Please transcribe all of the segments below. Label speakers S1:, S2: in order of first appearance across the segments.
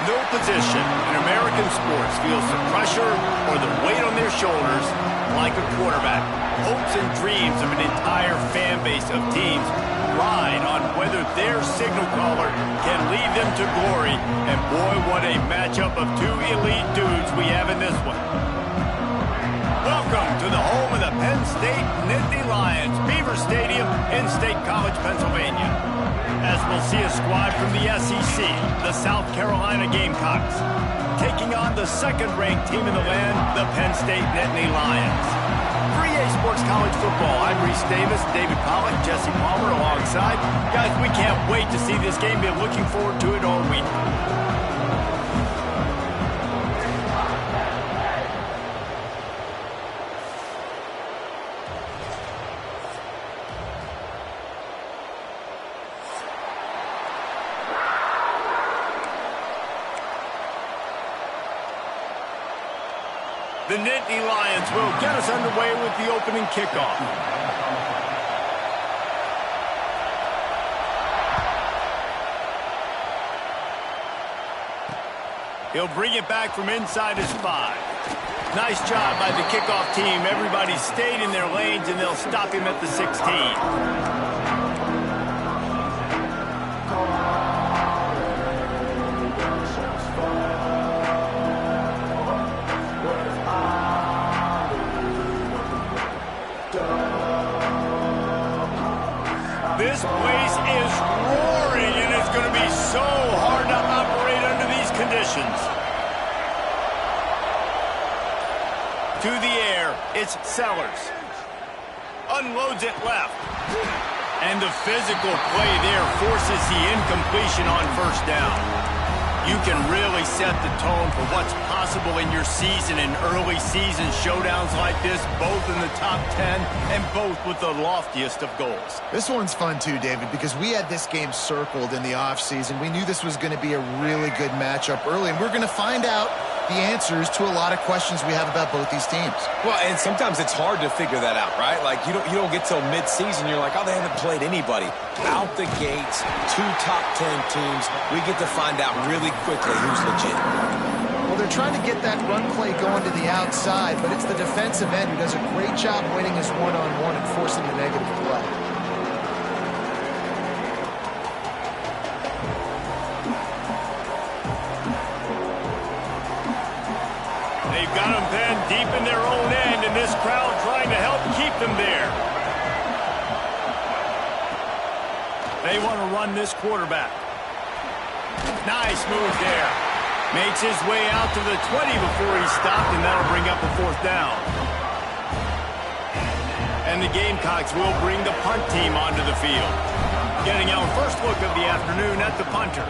S1: No position in American sports feels the pressure or the weight on their shoulders like a quarterback. Hopes and dreams of an entire fan base of teams ride on whether their signal caller can lead them to glory. And boy, what a matchup of two elite dudes we have in this one. Welcome to the home of the Penn State Nittany Lions, Beaver Stadium in State College, Pennsylvania. As we'll see a squad from the SEC, the South Carolina Gamecocks, taking on the second-ranked team in the land, the Penn State Nittany Lions. For EA Sports College Football, I'm Reese Davis, David Pollack, Jesse Palmer alongside. Guys, we can't wait to see this game. Been looking forward to it all week. The Nittany Lions will get us underway with the opening kickoff. He'll bring it back from inside his 5. Nice job by the kickoff team. Everybody stayed in their lanes, and they'll stop him at the 16. This place is roaring, and it's going to be so hard to operate under these conditions. To the air, it's Sellers. Unloads it left. And the physical play there forces the incompletion on first down. You can really set the tone for what's possible in your season in early season showdowns like this, both in the top 10 and both with the loftiest of goals.
S2: This one's fun too, David, because we had this game circled in the offseason. We knew this was going to be a really good matchup early, and we're going to find out the answers to a lot of questions we have about both these teams.
S3: Well, and sometimes it's hard to figure that out, right? Like, you don't get till mid-season, you're like, oh, they haven't played anybody. Out the gates, 2 top 10 teams, we get to find out really quickly who's legit.
S2: Well, they're trying to get that run play going to the outside, but it's the defensive end who does a great job winning his one-on-one and forcing the negative play.
S1: They've got them then deep in their own end, and this crowd trying to help keep them there. They want to run this quarterback. Nice move there. Makes his way out to the 20 before he stopped, and that'll bring up a 4th down. And the Gamecocks will bring the punt team onto the field. Getting our first look of the afternoon at the punter.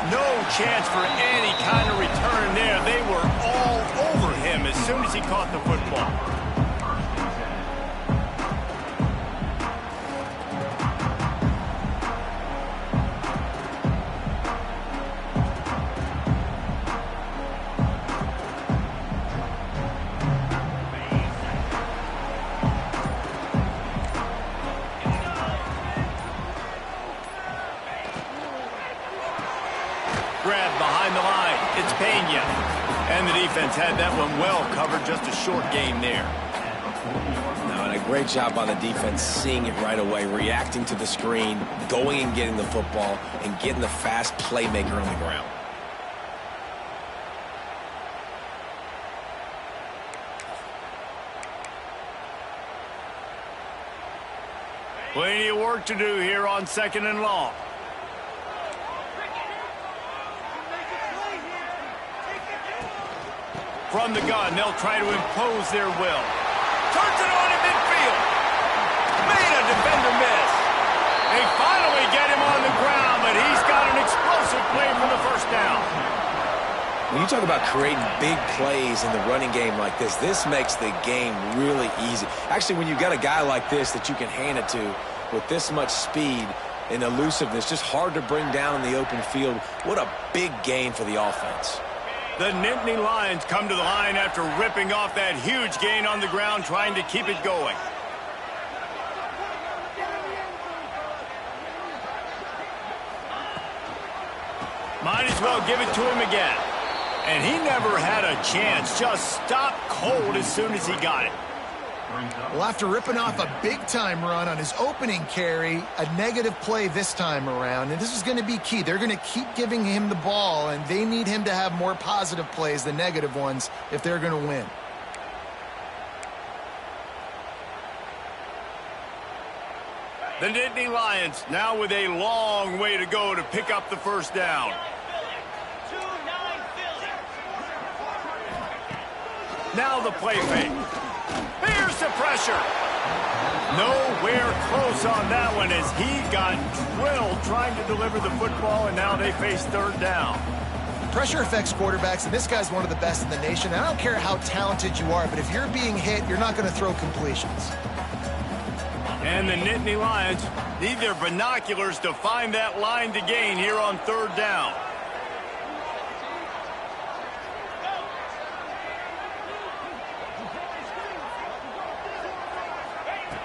S1: No chance for any kind of return there. They were all over him as soon as he caught the football. Grab behind the line. It's Pena. And the defense had that one well covered. Just a short gain there.
S3: No, and a great job by the defense seeing it right away, reacting to the screen, going and getting the football, and getting the fast playmaker on the ground.
S1: Plenty of work to do here on 2nd and long. From the gun, they'll try to impose their will. Turns it on in midfield. Made a defender miss. They finally get him on the ground, but he's got an explosive play for the 1st down.
S3: When you talk about creating big plays in the running game like this, this makes the game really easy. Actually, when you've got a guy like this that you can hand it to with this much speed and elusiveness, just hard to bring down in the open field, what a big gain for the offense.
S1: The Nittany Lions come to the line after ripping off that huge gain on the ground, trying to keep it going. Might as well give it to him again. And he never had a chance. Just stopped cold as soon as he got it.
S2: Well, after ripping off a big-time run on his opening carry, a negative play this time around, and this is going to be key. They're going to keep giving him the ball, and they need him to have more positive plays than negative ones if they're going to win.
S1: The Nittany Lions now with a long way to go to pick up the first down. Now the play fake. Here's the pressure. Nowhere close on that one as he got drilled trying to deliver the football, and now they face third down.
S2: Pressure affects quarterbacks, and this guy's one of the best in the nation. I don't care how talented you are, but if you're being hit, you're not going to throw completions.
S1: And the Nittany Lions need their binoculars to find that line to gain here on third down.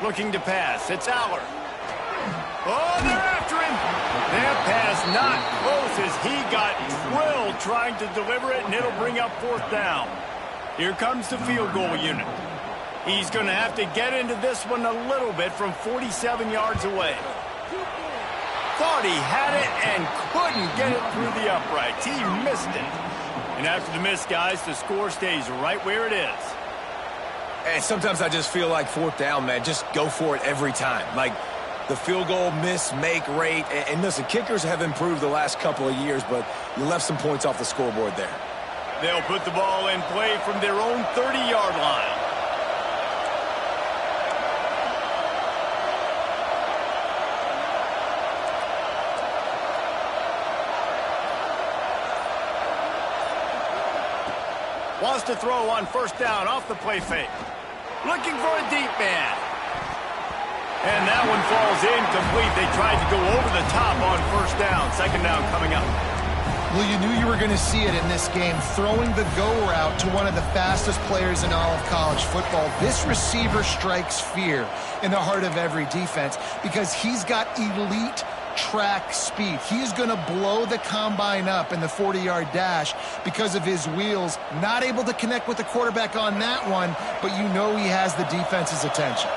S1: Looking to pass. It's Aller. Oh, they're after him. That pass not close as he got drilled trying to deliver it, and it'll bring up fourth down. Here comes the field goal unit. He's going to have to get into this one a little bit from 47 yards away. Thought he had it and couldn't get it through the uprights. He missed it. And after the miss, guys, the score stays right where it is.
S3: And sometimes I just feel like fourth down, man, just go for it every time. Like the field goal miss-make rate. And listen, kickers have improved the last couple of years, but you left some points off the scoreboard there.
S1: They'll put the ball in play from their own 30-yard line. Wants to throw on first down off the play fake. Looking for a deep man. And that one falls incomplete. They tried to go over the top on first down. Second down coming up.
S2: Well, you knew you were going to see it in this game. Throwing the go route to one of the fastest players in all of college football. This receiver strikes fear in the heart of every defense because he's got elite track speed. He's going to blow the combine up in the 40-yard dash because of his wheels. Not able to connect with the quarterback on that one, but you know he has the defense's attention.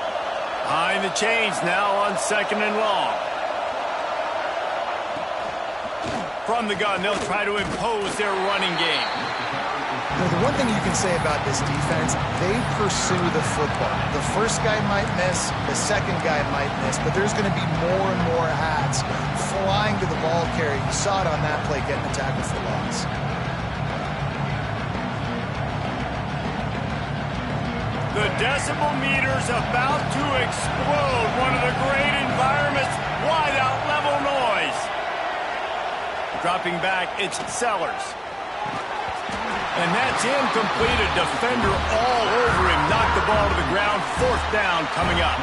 S1: Behind the chains now on second and long. From the gun, they'll try to impose their running game.
S2: The one thing you can say about this defense, they pursue the football. The first guy might miss, the second guy might miss, but there's going to be more and more hats flying to the ball carrier. You saw it on that play, getting the tackle for loss.
S1: The decibel meter's about to explode. One of the great environments, wide out level noise. Dropping back, it's Sellers. And that's incomplete. A defender all over him. Knocked the ball to the ground. Fourth down coming up.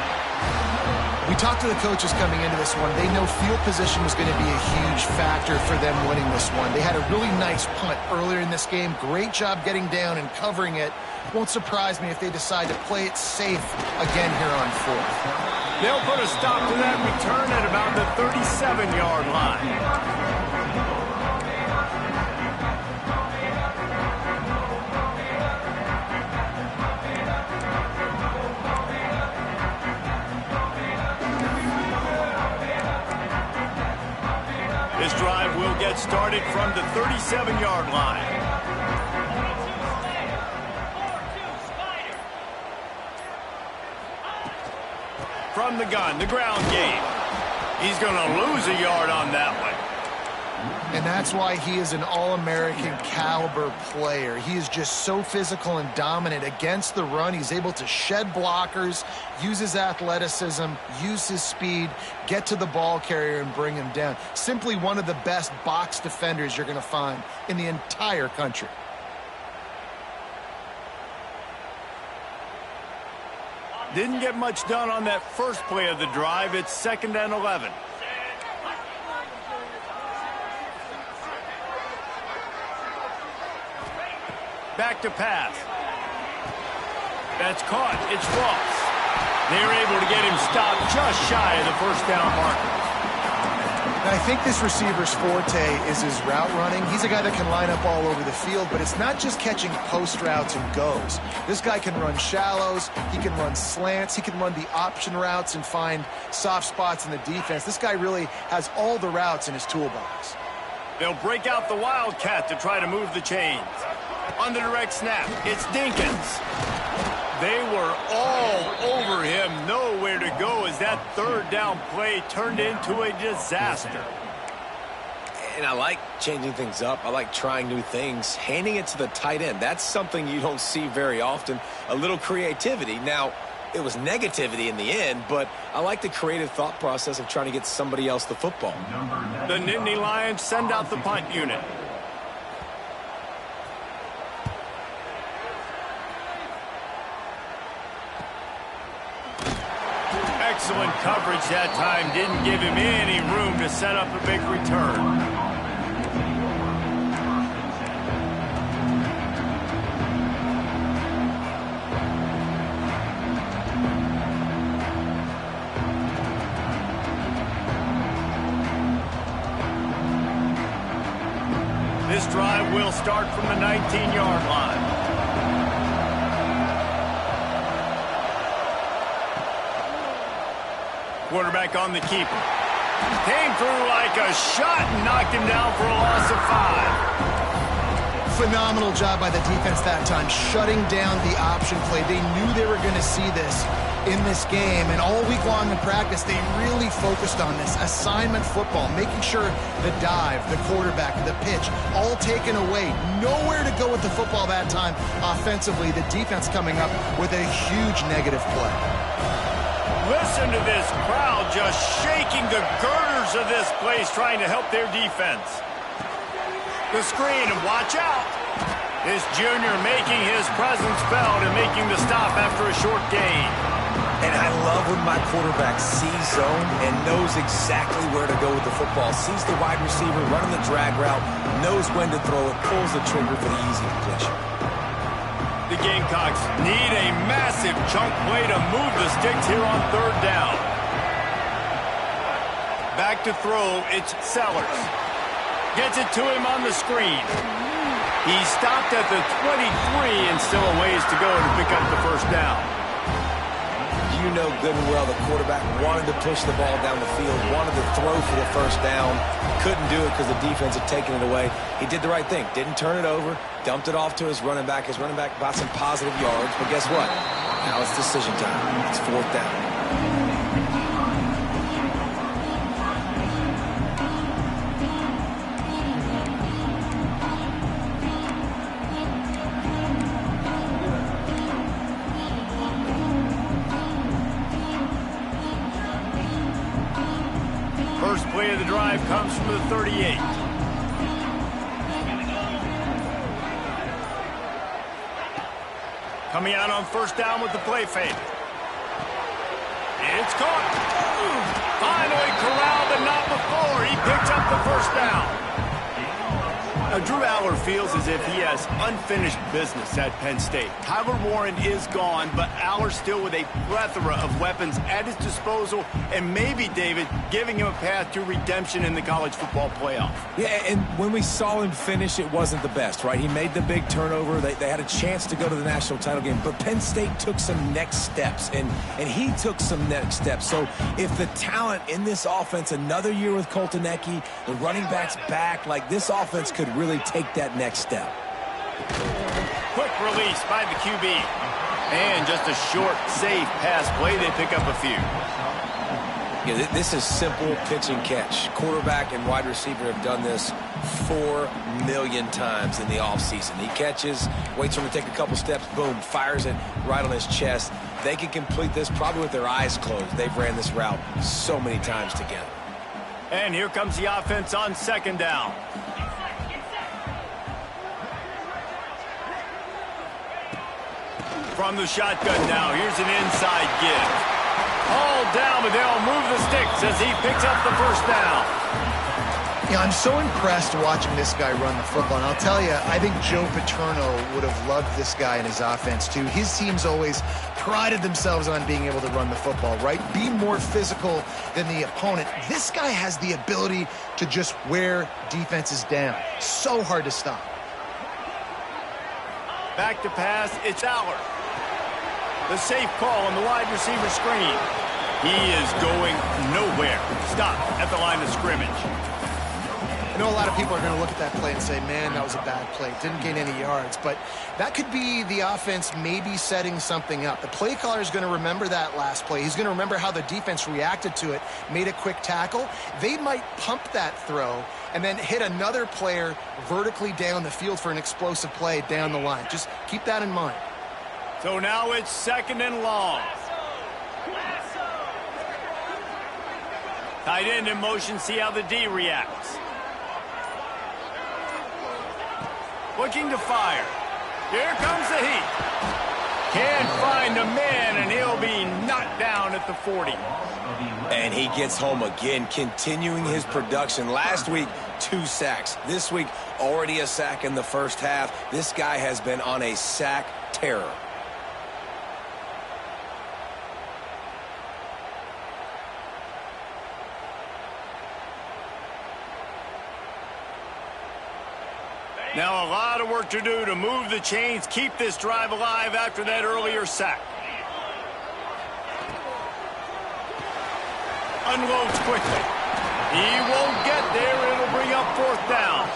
S2: We talked to the coaches coming into this one. They know field position was going to be a huge factor for them winning this one. They had a really nice punt earlier in this game. Great job getting down and covering it. Won't surprise me if they decide to play it safe again here on fourth.
S1: They'll put a stop to that return at about the 37-yard line. This drive will get started from the 37-yard line. From the gun, the ground game. He's going to lose a yard on that one.
S2: And that's why he is an All-American caliber player. He is just so physical and dominant against the run. He's able to shed blockers, use his athleticism, use his speed, get to the ball carrier and bring him down. Simply one of the best box defenders you're going to find in the entire country.
S1: Didn't get much done on that first play of the drive. It's 2nd and 11. Back to pass. That's caught. It's Ross. They're able to get him stopped just shy of the first down marker.
S2: And I think this receiver's forte is his route running. He's a guy that can line up all over the field, but it's not just catching post routes and goes. This guy can run shallows, he can run slants, he can run the option routes and find soft spots in the defense. This guy really has all the routes in his toolbox.
S1: They'll break out the Wildcat to try to move the chains. On the direct snap, it's Dinkins. They were all over him, nowhere to go as that third down play turned into a disaster.
S3: And I like changing things up. I like trying new things. Handing it to the tight end, that's something you don't see very often. A little creativity. Now, it was negativity in the end, but I like the creative thought process of trying to get somebody else the football.
S1: The Nittany Lions send out the punt unit. Excellent coverage that time. Didn't give him any room to set up a big return. This drive will start from the 19-yard line. Quarterback on the keeper. Came through like a shot and knocked him down for a loss of 5.
S2: Phenomenal job by the defense that time, shutting down the option play. They knew they were going to see this in this game, and all week long in practice, they really focused on this assignment football, making sure the dive, the quarterback, the pitch, all taken away. Nowhere to go with the football that time offensively. The defense coming up with a huge negative play.
S1: Listen to this crowd just shaking the girders of this place, trying to help their defense. The screen, and watch out. This junior making his presence felt and making the stop after a short gain.
S3: And I love when my quarterback sees zone and knows exactly where to go with the football. Sees the wide receiver running the drag route, knows when to throw it, pulls the trigger for the easy completion.
S1: The Gamecocks need a massive chunk play to move the sticks here on third down. Back to throw, it's Sellers. Gets it to him on the screen. He stopped at the 23 and still a ways to go to pick up the first down.
S3: You know good and well the quarterback wanted to push the ball down the field, wanted to throw for the first down, couldn't do it because the defense had taken it away. He did the right thing, didn't turn it over, dumped it off to his running back. His running back got some positive yards, but guess what? Now it's decision time. It's fourth down.
S1: First play of the drive comes from the 38. Coming out on first down with the play fake. It's caught. Finally corralled, but not before. He picks up the first down. Now, Drew Aller feels as if he has unfinished business at Penn State. Tyler Warren is gone, but Aller still with a plethora of weapons at his disposal, and maybe, David, giving him a path to redemption in the college football playoff.
S3: Yeah, and when we saw him finish, it wasn't the best, right? He made the big turnover. They had a chance to go to the national title game, but Penn State took some next steps, and he took some next steps. So if the talent in this offense, another year with Colton Ecke, the running backs back, like this offense could really take that next step.
S1: Quick release by the QB. And just a short, safe pass play. They pick up a few.
S3: Yeah, this is simple pitch and catch. Quarterback and wide receiver have done this 4 million times in the offseason. He catches, waits for him to take a couple steps, boom, fires it right on his chest. They can complete this probably with their eyes closed. They've ran this route so many times together.
S1: And here comes the offense on second down. From the shotgun now, here's an inside give. All down, but they'll move the sticks as he picks up the first down.
S2: Yeah, I'm so impressed watching this guy run the football. And I'll tell you, I think Joe Paterno would have loved this guy in his offense too. His teams always prided themselves on being able to run the football, right? Be more physical than the opponent. This guy has the ability to just wear defenses down. So hard to stop.
S1: Back to pass, it's Aller. The safe call on the wide receiver screen. He is going nowhere. Stop at the line of scrimmage.
S2: I know a lot of people are going to look at that play and say, man, that was a bad play. Didn't gain any yards. But that could be the offense maybe setting something up. The play caller is going to remember that last play. He's going to remember how the defense reacted to it, made a quick tackle. They might pump that throw and then hit another player vertically down the field for an explosive play down the line. Just keep that in mind.
S1: So now it's 2nd and long. Tight end in motion, see how the D reacts. Looking to fire. Here comes the heat. Can't find a man, and he'll be knocked down at the 40.
S3: And he gets home again, continuing his production. Last week, 2 sacks. This week, already a sack in the first half. This guy has been on a sack terror.
S1: Now a lot of work to do to move the chains, keep this drive alive after that earlier sack. Unloads quickly. He won't get there. It'll bring up 4th down.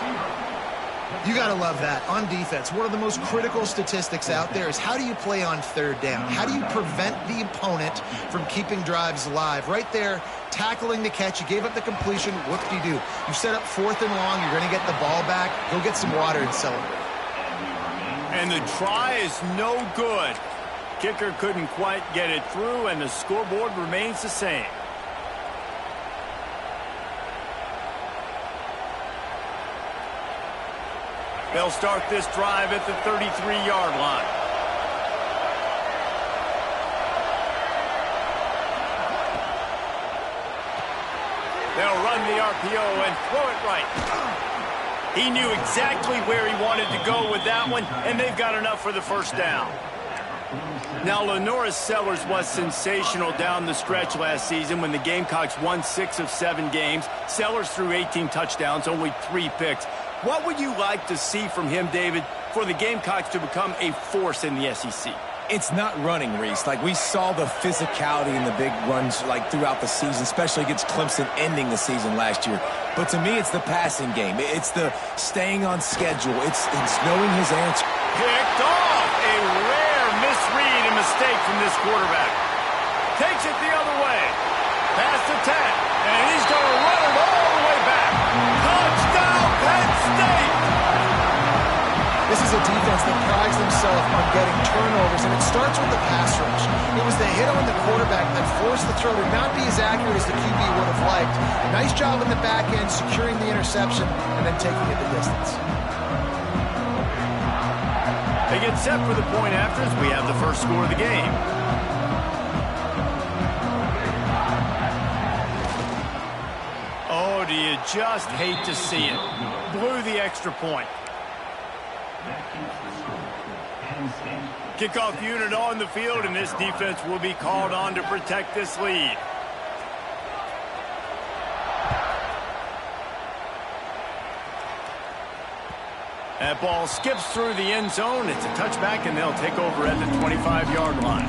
S2: You got to love that. On defense, one of the most critical statistics out there is how do you play on 3rd down? How do you prevent the opponent from keeping drives alive? Right there, tackling the catch. You gave up the completion. Whoop-de-doo. You set up 4th and long. You're going to get the ball back. Go get some water and celebrate.
S1: And the try is no good. Kicker couldn't quite get it through, and the scoreboard remains the same. They'll start this drive at the 33-yard line. They'll run the RPO and throw it right. He knew exactly where he wanted to go with that one, and they've got enough for the 1st down. Now, Lenoris Sellers was sensational down the stretch last season when the Gamecocks won 6 of 7 games. Sellers threw 18 touchdowns, only 3 picks. What would you like to see from him, David, for the Gamecocks to become a force in the SEC?
S3: It's not running, Reese. Like, we saw the physicality in the big runs, like, throughout the season, especially against Clemson ending the season last year. But to me, it's the passing game. It's the staying on schedule. It's knowing his answer.
S1: Picked off. A rare misread and mistake from this quarterback. Takes it the other way. Past the 10. And he's going to run it all the way back. Touchdown, Penn State!
S2: This is a defense that prides themselves on getting turnovers, and it starts with the pass rush. It was the hit on the quarterback that forced the throw to not be as accurate as the QB would have liked. Nice job in the back end, securing the interception, and then taking it the distance.
S1: They get set for the point after as we have the first score of the game. Oh, do you just hate to see it? Blew the extra point. Kickoff unit on the field, and this defense will be called on to protect this lead. That ball skips through the end zone. It's a touchback, and they'll take over at the 25-yard line.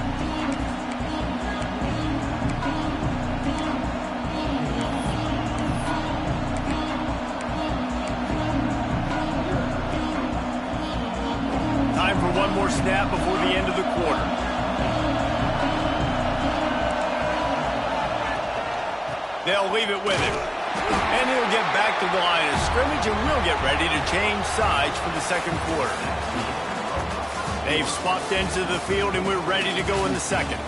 S1: Time for one more snap before the end of the quarter. They'll leave it with him. And he'll get back to the line of scrimmage, and we'll get ready to change sides for the 2nd quarter. They've swapped ends of the field, and we're ready to go in the 2nd.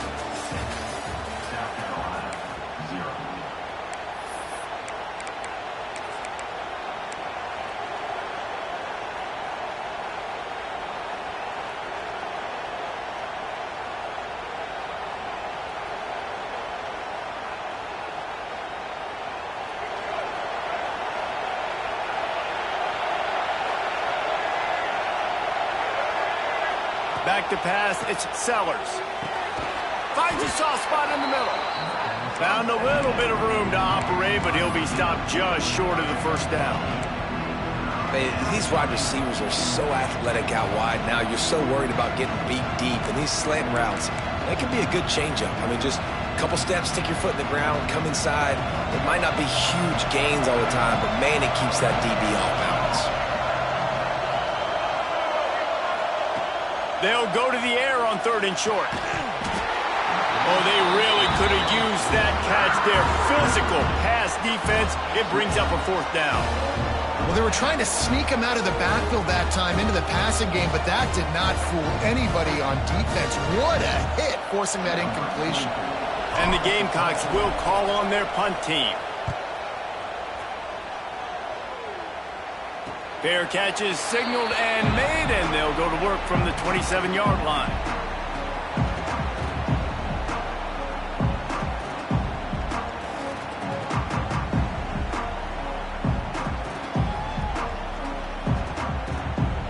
S1: Back to pass, it's Sellers. Finds a soft spot in the middle. Found a little bit of room to operate, but he'll be stopped just short of the first down.
S3: These wide receivers are so athletic out wide now. You're so worried about getting beat deep. And these slant routes, they can be a good changeup. I mean, just a couple steps, stick your foot in the ground, come inside. It might not be huge gains all the time, but, man, it keeps that DB off balance.
S1: They'll go to the air on 3rd and short. Oh, they really could have used that catch there. Physical pass defense. It brings up a 4th down.
S2: Well, they were trying to sneak him out of the backfield that time into the passing game, but that did not fool anybody on defense. What a hit, forcing that incompletion.
S1: And the Gamecocks will call on their punt team. Fair catch is signaled and made, and they'll go to work from the 27-yard line.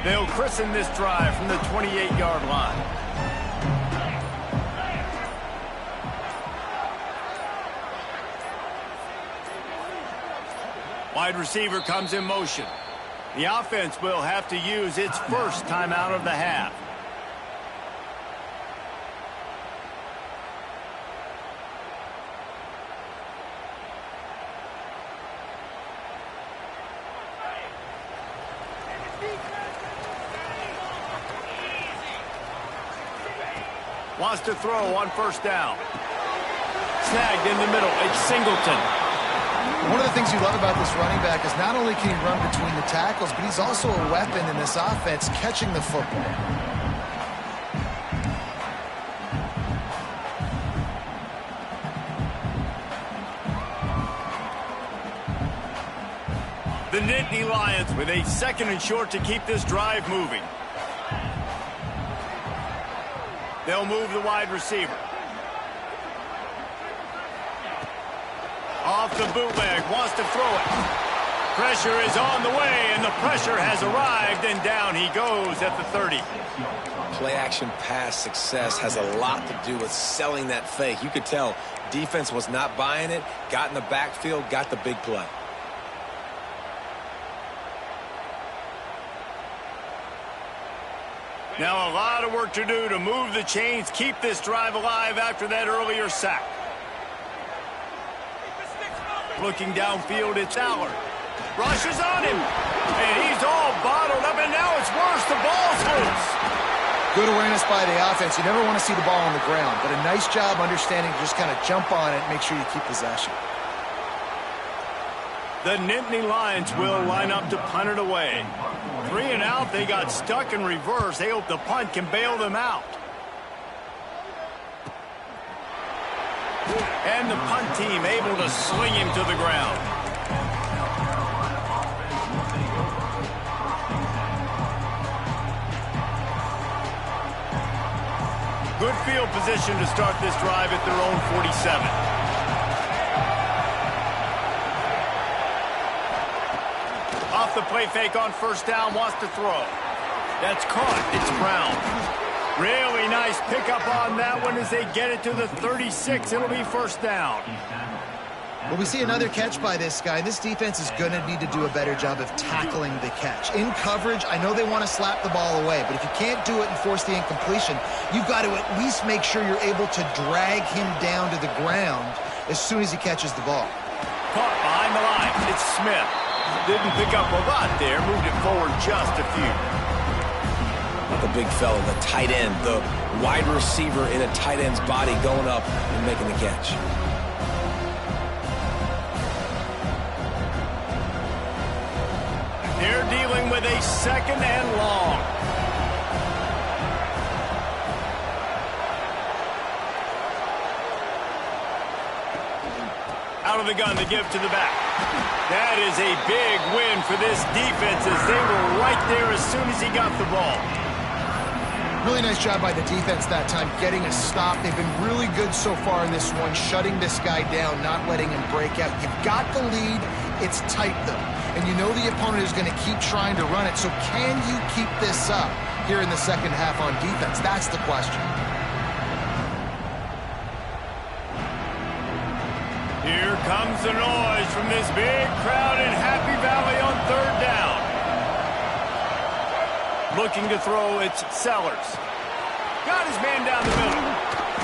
S1: They'll christen this drive from the 28-yard line. Wide receiver comes in motion. The offense will have to use its first timeout of the half. Wants to throw on 1st down. Snagged in the middle. It's Singleton.
S2: One of the things you love about this running back is not only can he run between the tackles, but he's also a weapon in this offense catching the football.
S1: The Nittany Lions with a 2nd and short to keep this drive moving. They'll move the wide receiver. Off the bootleg, wants to throw it. Pressure is on the way, and the pressure has arrived, and down he goes at the 30.
S3: Play-action pass success has a lot to do with selling that fake. You could tell defense was not buying it, got in the backfield, got the big play.
S1: Now a lot of work to do to move the chains, keep this drive alive after that earlier sack. Looking downfield, it's Allard. Rushes on him, and he's all bottled up, and now it's worse. The ball's loose.
S2: Good awareness by the offense. You never want to see the ball on the ground, but a nice job understanding to just kind of jump on it and make sure you keep possession.
S1: The Nittany Lions will line up to punt it away. 3 and out, they got stuck in reverse. They hope the punt can bail them out. And the punt team able to sling him to the ground. Good field position to start this drive at their own 47. Off the play fake on 1st down, wants to throw. That's caught. It's Brown. Really nice pickup on that one as they get it to the 36. It'll be 1st down.
S2: Well, we see another catch by this guy. This defense is going to need to do a better job of tackling the catch. In coverage, I know they want to slap the ball away, but if you can't do it and force the incompletion, you've got to at least make sure you're able to drag him down to the ground as soon as he catches the ball.
S1: Caught behind the line. It's Smith. Didn't pick up a lot there. Moved it forward just a few.
S3: The big fella, the tight end, the wide receiver in a tight end's body going up and making the catch.
S1: They're dealing with a 2nd and long. Out of the gun to give to the back. That is a big win for this defense as they were right there as soon as he got the ball.
S2: Really nice job by the defense that time, getting a stop. They've been really good so far in this one, shutting this guy down, not letting him break out. You've got the lead. It's tight, though. And you know the opponent is going to keep trying to run it. So can you keep this up here in the second half on defense? That's the question.
S1: Here comes the noise from this big crowd in Happy Valley on third down. Looking to throw, it's Sellers. Got his man down the middle.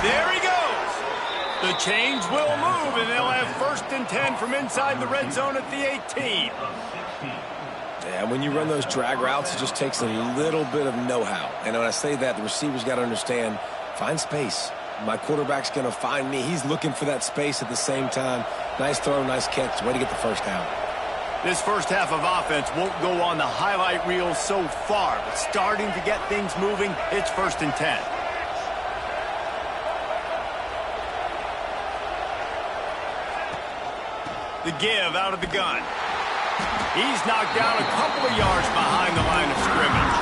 S1: There he goes. The chains will move, and they'll have 1st and 10 from inside the red zone at the 18.
S3: Yeah, when you run those drag routes, it just takes a little bit of know-how. And when I say that, the receiver's got to understand, find space. My quarterback's going to find me. He's looking for that space at the same time. Nice throw, nice catch. Way to get the first down.
S1: This first half of offense won't go on the highlight reel so far, but starting to get things moving, it's 1st and 10. The give out of the gun. He's knocked down a couple of yards behind the line of scrimmage.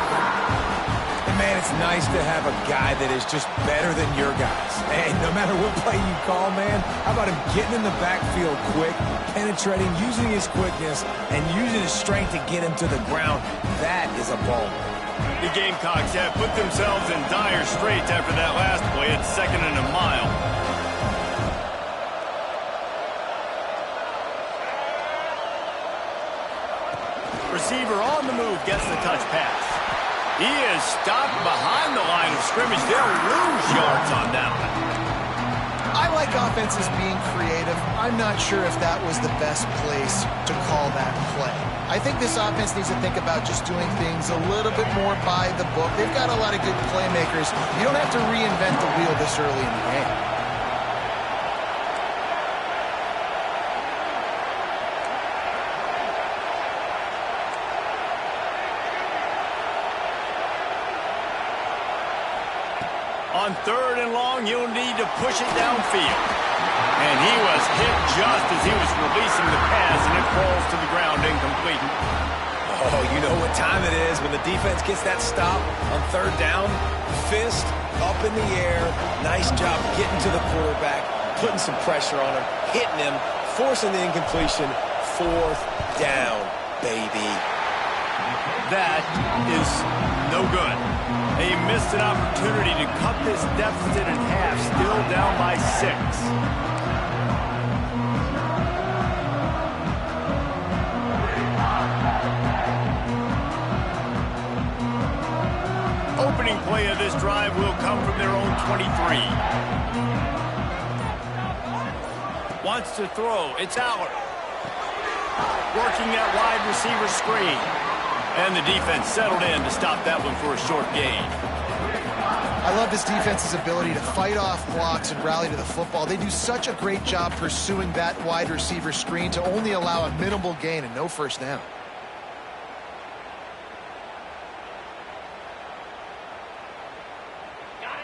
S3: And man, it's nice to have a guy that is just better than your guys. Hey, no matter what play you call, man, how about him getting in the backfield quick, penetrating, using his quickness, and using his strength to get him to the ground? That is a ball.
S1: The Gamecocks have put themselves in dire straits after that last play at 2nd and a mile. Receiver on the move gets the touch pass. He is stopped behind the line of scrimmage. They'll lose yards on that one.
S2: I like offenses being creative. I'm not sure if that was the best place to call that play. I think this offense needs to think about just doing things a little bit more by the book. They've got a lot of good playmakers. You don't have to reinvent the wheel this early in the game.
S1: On 3rd and long, you'll need to push it downfield. And he was hit just as he was releasing the pass, and it falls to the ground incomplete.
S3: Oh, you know what time it is when the defense gets that stop on 3rd down. Fist up in the air. Nice job getting to the quarterback, putting some pressure on him, hitting him, forcing the incompletion. 4th down, baby.
S1: That is no good. They missed an opportunity to cut this deficit in half, still down by 6. Opening play of this drive will come from their own 23. Wants to throw. It's Aller. Working that wide receiver screen. And the defense settled in to stop that one for a short gain.
S2: I love this defense's ability to fight off blocks and rally to the football. They do such a great job pursuing that wide receiver screen to only allow a minimal gain and no first down.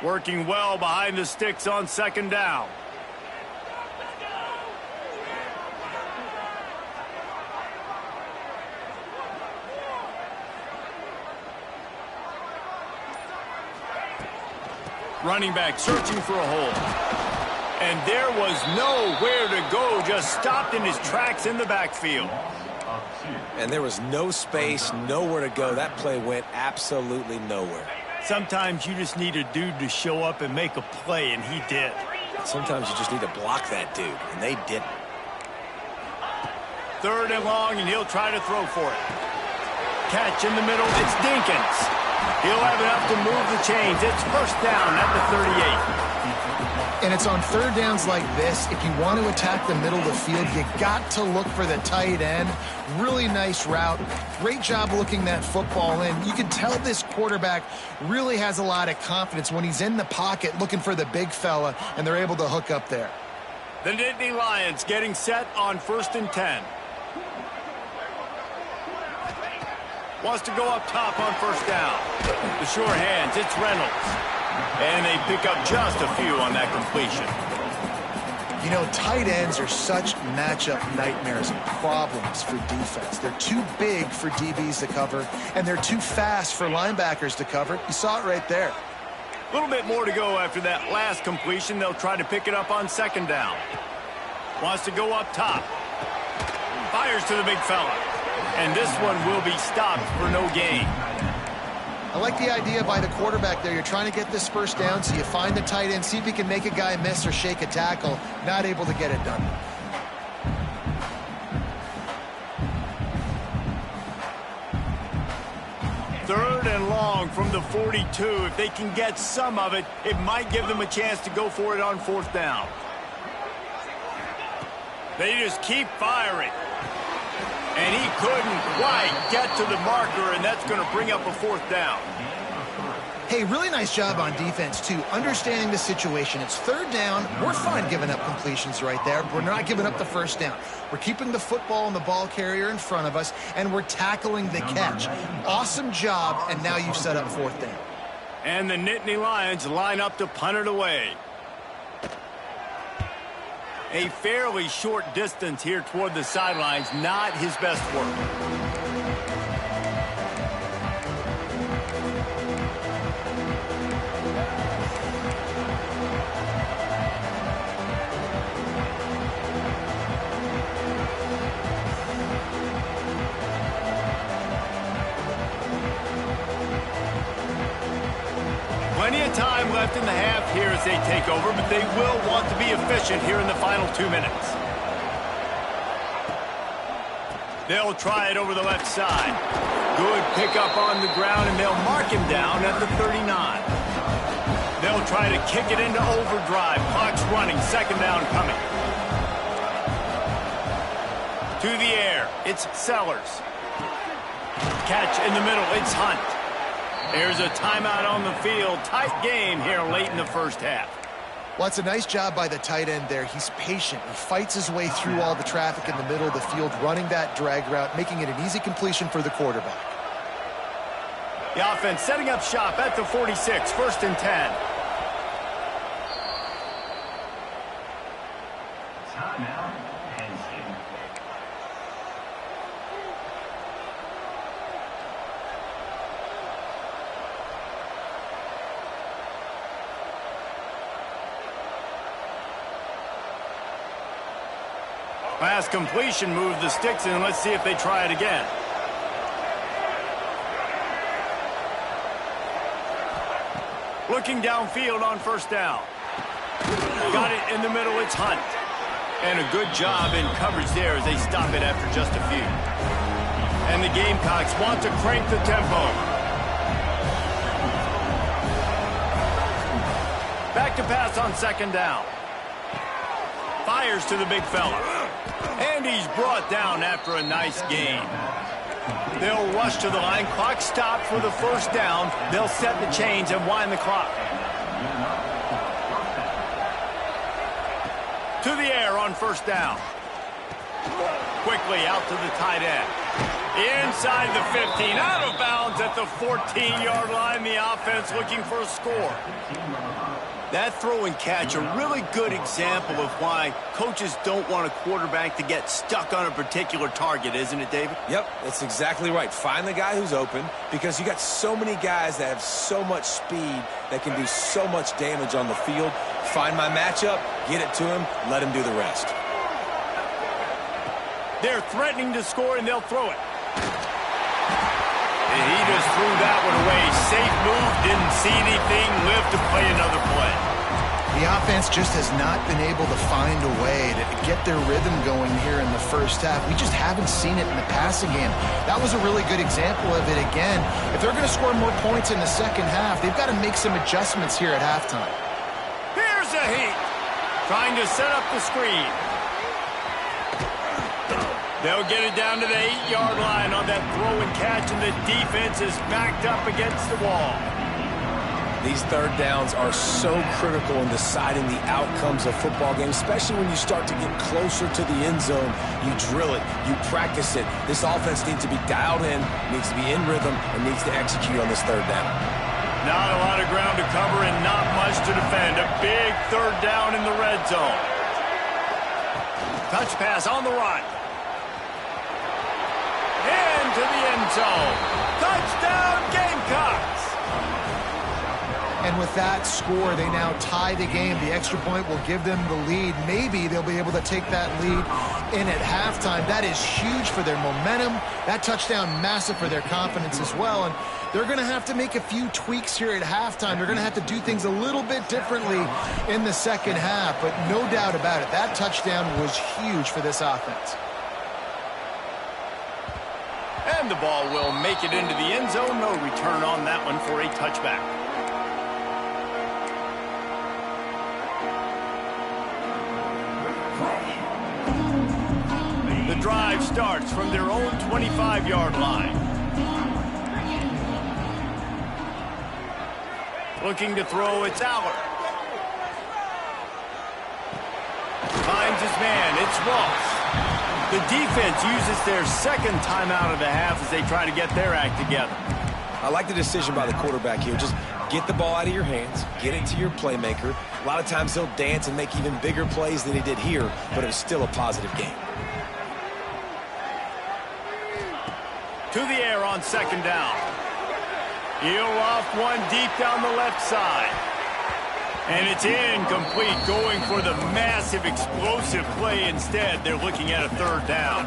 S1: Working well behind the sticks on 2nd down. Running back searching for a hole. And there was nowhere to go, just stopped in his tracks in the backfield.
S3: And there was no space, nowhere to go. That play went absolutely nowhere.
S1: Sometimes you just need a dude to show up and make a play, and he did.
S3: Sometimes you just need to block that dude, and they didn't.
S1: 3rd and long, and he'll try to throw for it. Catch in the middle, it's Dinkins. He'll have enough to move the chains. It's 1st down at the 38.
S2: And it's on 3rd downs like this. If you want to attack the middle of the field, you got to look for the tight end. Really nice route. Great job looking that football in. You can tell this quarterback really has a lot of confidence when he's in the pocket looking for the big fella, and they're able to hook up there.
S1: The Nittany Lions getting set on 1st and 10. Wants to go up top on 1st down. The sure hands, it's Reynolds. And they pick up just a few on that completion.
S2: You know, tight ends are such matchup nightmares and problems for defense. They're too big for DBs to cover, and they're too fast for linebackers to cover. You saw it right there.
S1: A little bit more to go after that last completion. They'll try to pick it up on 2nd down. Wants to go up top. Fires to the big fella. And this one will be stopped for no gain.
S2: I like the idea by the quarterback there. You're trying to get this first down, so you find the tight end, see if he can make a guy miss or shake a tackle. Not able to get it done.
S1: Third and long from the 42. If they can get some of it, it might give them a chance to go for it on fourth down. They just keep firing. And he couldn't quite get to the marker, and that's going to bring up a fourth down.
S2: Hey, really nice job on defense, too, understanding the situation. It's third down. We're fine giving up completions right there. We're not giving up the first down. We're keeping the football and the ball carrier in front of us, and we're tackling the catch. Awesome job, and now you've set up fourth down.
S1: And the Nittany Lions line up to punt it away. A fairly short distance here toward the sidelines, not his best work. Plenty of time left in the half here as they take over, but they will want to be efficient here in the final 2 minutes. They'll try it over the left side. Good pickup on the ground, and they'll mark him down at the 39. They'll try to kick it into overdrive. Clock's running, second down coming. To the air, it's Sellers. Catch in the middle, it's Hunt. There's a timeout on the field. Tight game here late in the first half.
S2: Well, it's a nice job by the tight end there. He's patient. He fights his way through all the traffic in the middle of the field, running that drag route, making it an easy completion for the quarterback.
S1: The offense setting up shop at the 46, first and 10.
S4: Timeout, Penn State.
S1: Pass completion, move the sticks in. Let's see if they try it again. Looking downfield on first down. Got it in the middle, it's Hunt. And a good job in coverage there as they stop it after just a few. And the Gamecocks want to crank the tempo. Back to pass on second down. Fires to the big fella. And he's brought down after a nice gain. They'll rush to the line. Clock stopped for the first down. They'll set the chains and wind the clock. To the air on first down. Quickly out to the tight end. Inside the 15. Out of bounds at the 14-yard line. The offense looking for a score. That throw and catch, a really good example of why coaches don't want a quarterback to get stuck on a particular target, isn't it, David?
S3: Yep, that's exactly right. Find the guy who's open, because you got so many guys that have so much speed that can do so much damage on the field. Find my matchup, get it to him, let him do the rest.
S1: They're threatening to score, and they'll throw it. And he just threw that one away. Safe move, didn't see anything, lived to play another play.
S2: The offense just has not been able to find a way to get their rhythm going here in the first half. We just haven't seen it in the passing game. That was a really good example of it again. If they're going to score more points in the second half, they've got to make some adjustments here at halftime.
S1: Here's a heat. Trying to set up the screen. They'll get it down to the 8-yard line on that throw and catch, and the defense is backed up against the wall.
S3: These third downs are so critical in deciding the outcomes of football games, especially when you start to get closer to the end zone. You drill it, you practice it. This offense needs to be dialed in, needs to be in rhythm, and needs to execute on this third down.
S1: Not a lot of ground to cover and not much to defend. A big third down in the red zone. Touch pass on the right. To the end zone. Touchdown, Gamecocks!
S2: And And with that score, they now tie the game. The extra point will give them the lead. Maybe they'll be able to take that lead in at halftime. That is huge for their momentum. That touchdown, massive for their confidence as well. And they're going to have to make a few tweaks here at halftime. They're going to have to do things a little bit differently in the second half. But no doubt about it, that touchdown was huge for this offense.
S1: And the ball will make it into the end zone. No return on that one for a touchback. The drive starts from their own 25-yard line. Looking to throw, it's Aller. Finds his man, it's Ross. The defense uses their second timeout of the half as they try to get their act together.
S3: I like the decision by the quarterback here. Just get the ball out of your hands, get it to your playmaker. A lot of times he'll dance and make even bigger plays than he did here, but it was still a positive game.
S1: To the air on second down. He'll off one deep down the left side. And it's incomplete, going for the massive explosive play instead. They're looking at a third down.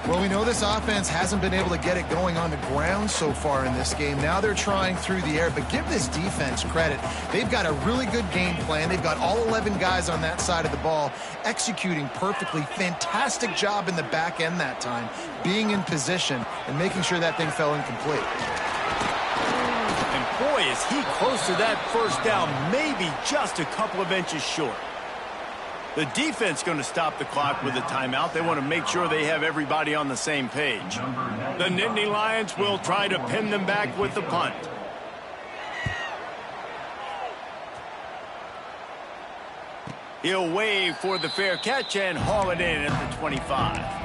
S2: Well, we know this offense hasn't been able to get it going on the ground so far in this game. Now they're trying through the air, but give this defense credit. They've got a really good game plan. They've got all 11 guys on that side of the ball executing perfectly. Fantastic job in the back end that time, being in position and making sure that thing fell incomplete.
S1: Boy, is he close to that first down, maybe just a couple of inches short. The defense going to stop the clock with a timeout. They want to make sure they have everybody on the same page. The Nittany Lions will try to pin them back with the punt. He'll wave for the fair catch and haul it in at the 25.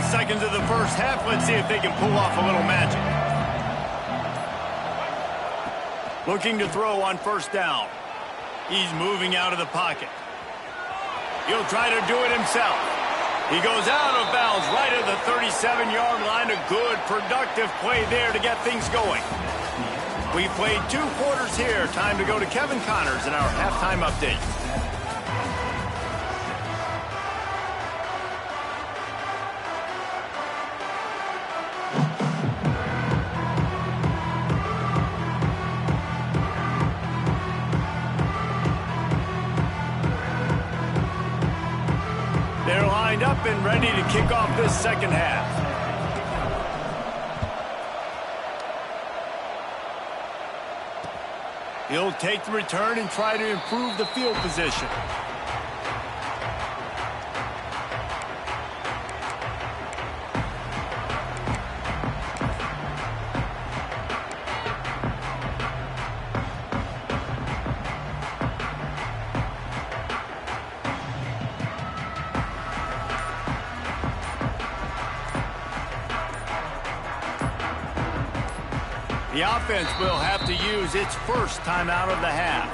S1: Seconds of the first half. Let's see if they can pull off a little magic. Looking to throw on first down. He's moving out of the pocket. He'll try to do it himself. He goes out of bounds right at the 37-yard line. A good, productive play there to get things going. We played 2 quarters here. Time to go to Kevin Connors in our halftime update. Up and ready to kick off this second half. He'll take the return and try to improve the field position. The offense will have to use its first timeout of the half.